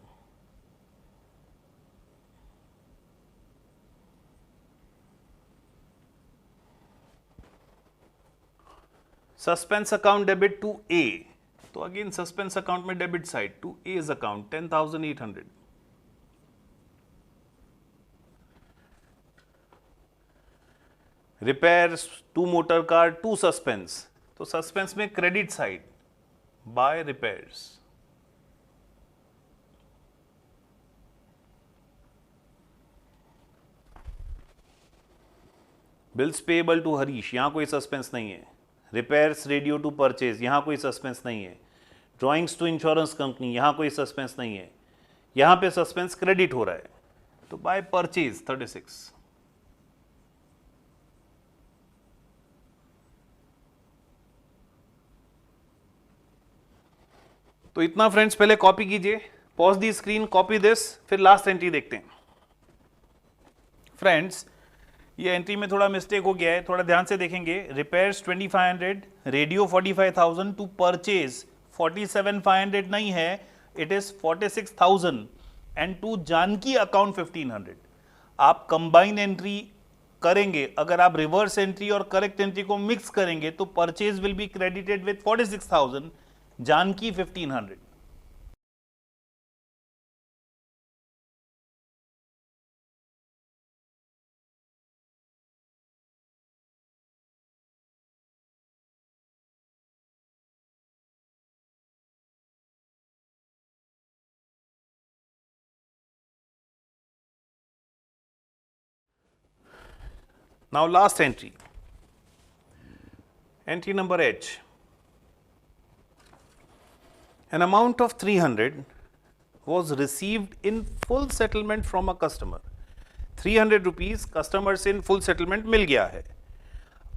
Suspense account debit to A, तो अगेन सस्पेंस अकाउंट में debit side to as account 10,800। Repairs to motor car to suspense, तो suspense में credit side by repairs. Bills payable to Harish, यहां कोई suspense नहीं है। Repairs radio to purchase, यहां कोई सस्पेंस नहीं है। ड्राइंग्स टू इंश्योरेंस कंपनी, यहां कोई सस्पेंस नहीं है। यहां पे सस्पेंस क्रेडिट हो रहा है, तो बाय परचेज 36। तो इतना फ्रेंड्स पहले कॉपी कीजिए, pause the screen, copy this, फिर लास्ट एंट्री देखते हैं। फ्रेंड्स ये एंट्री में थोड़ा मिस्टेक हो गया है, थोड़ा ध्यान से देखेंगे। रिपेयर्स 2500, रेडियो 45,000 टू परचेज 47,500 नहीं है, it is 46,000 and to Janaki account 1500। आप कंबाइन एंट्री करेंगे, अगर आप रिवर्स एंट्री और करेक्ट एंट्री को मिक्स करेंगे तो purchase will be credited with 46,000, Janaki 1500। Now last entry, entry number H. An amount of 300 was received in full settlement from a customer. 300 rupees customer से in full settlement मिल गया है।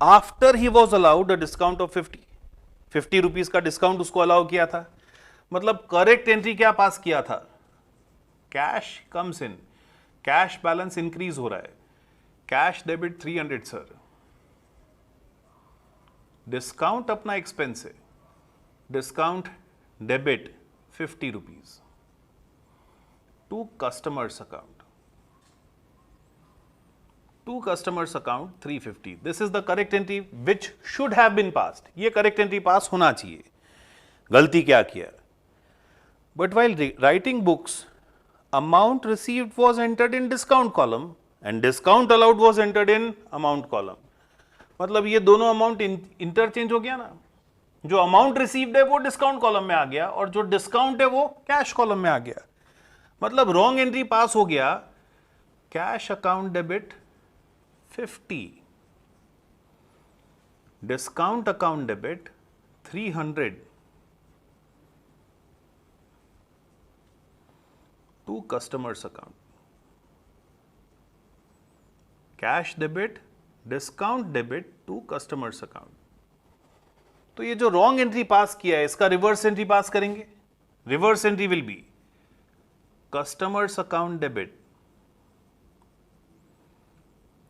After he was allowed a discount of 50 rupees का discount उसको allow किया था। मतलब correct entry क्या pass किया था? Cash comes in, cash balance increase हो रहा है, कैश डेबिट 300 सर, डिस्काउंट अपना एक्सपेंस है, discount debit 50 rupees to customers account, to customers account 350। This is the correct entry which should have been passed. ये correct entry pass होना चाहिए। गलती क्या किया? But while writing books amount received was entered in discount column and discount allowed was entered in amount column. मतलब ये दोनों amount interchange हो गया ना। जो अमाउंट रिसीव्ड है वो डिस्काउंट कॉलम में आ गया और जो डिस्काउंट है वो कैश कॉलम में आ गया। मतलब रॉन्ग एंट्री पास हो गया, cash account debit 50, discount account debit 300 to customers account, cash debit discount debit to customers account. तो ये जो रॉन्ग एंट्री पास किया है इसका रिवर्स एंट्री पास करेंगे। Reverse entry will be customers account debit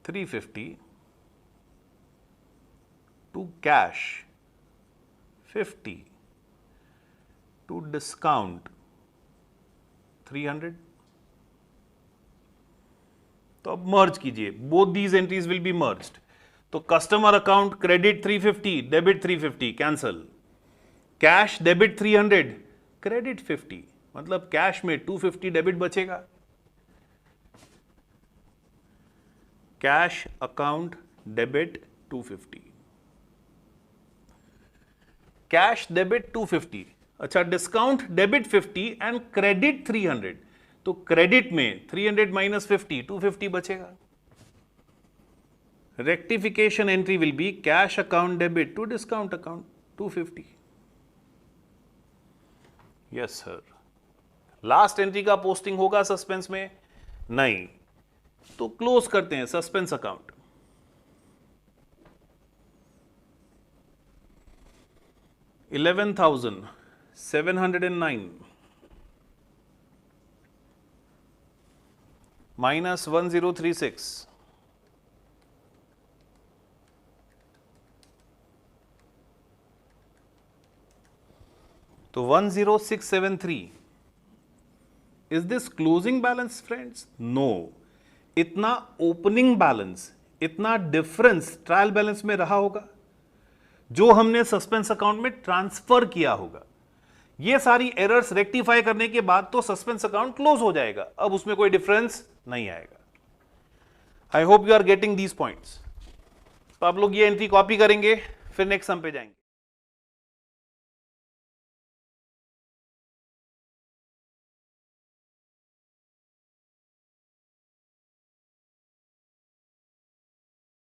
350 to cash 50 to discount 300। तो अब merge कीजिए, both these entries will be merged. तो customer account credit 350 debit 350 cancel, cash debit 300 credit 50, मतलब cash में 250 डेबिट बचेगा। Cash account debit 250, cash debit 250, अच्छा discount debit 50 and credit 300, तो credit में 300 माइनस 50 250 बचेगा। Rectification entry will be cash account debit to discount account 250। Yes sir. Last entry का posting होगा suspense में? नहीं, तो क्लोज करते हैं सस्पेंस अकाउंट। $11,709 minus 1036, तो 10673। Is this closing balance friends? No, इतना ओपनिंग बैलेंस, इतना डिफरेंस ट्रायल बैलेंस में रहा होगा जो हमने सस्पेंस अकाउंट में ट्रांसफर किया होगा। ये सारी एरर्स रेक्टिफाई करने के बाद तो सस्पेंस अकाउंट क्लोज हो जाएगा, अब उसमें कोई डिफरेंस नहीं आएगा। I hope you are getting these points. तो आप लोग ये एंट्री कॉपी करेंगे, फिर नेक्स्ट सम पे जाएंगे।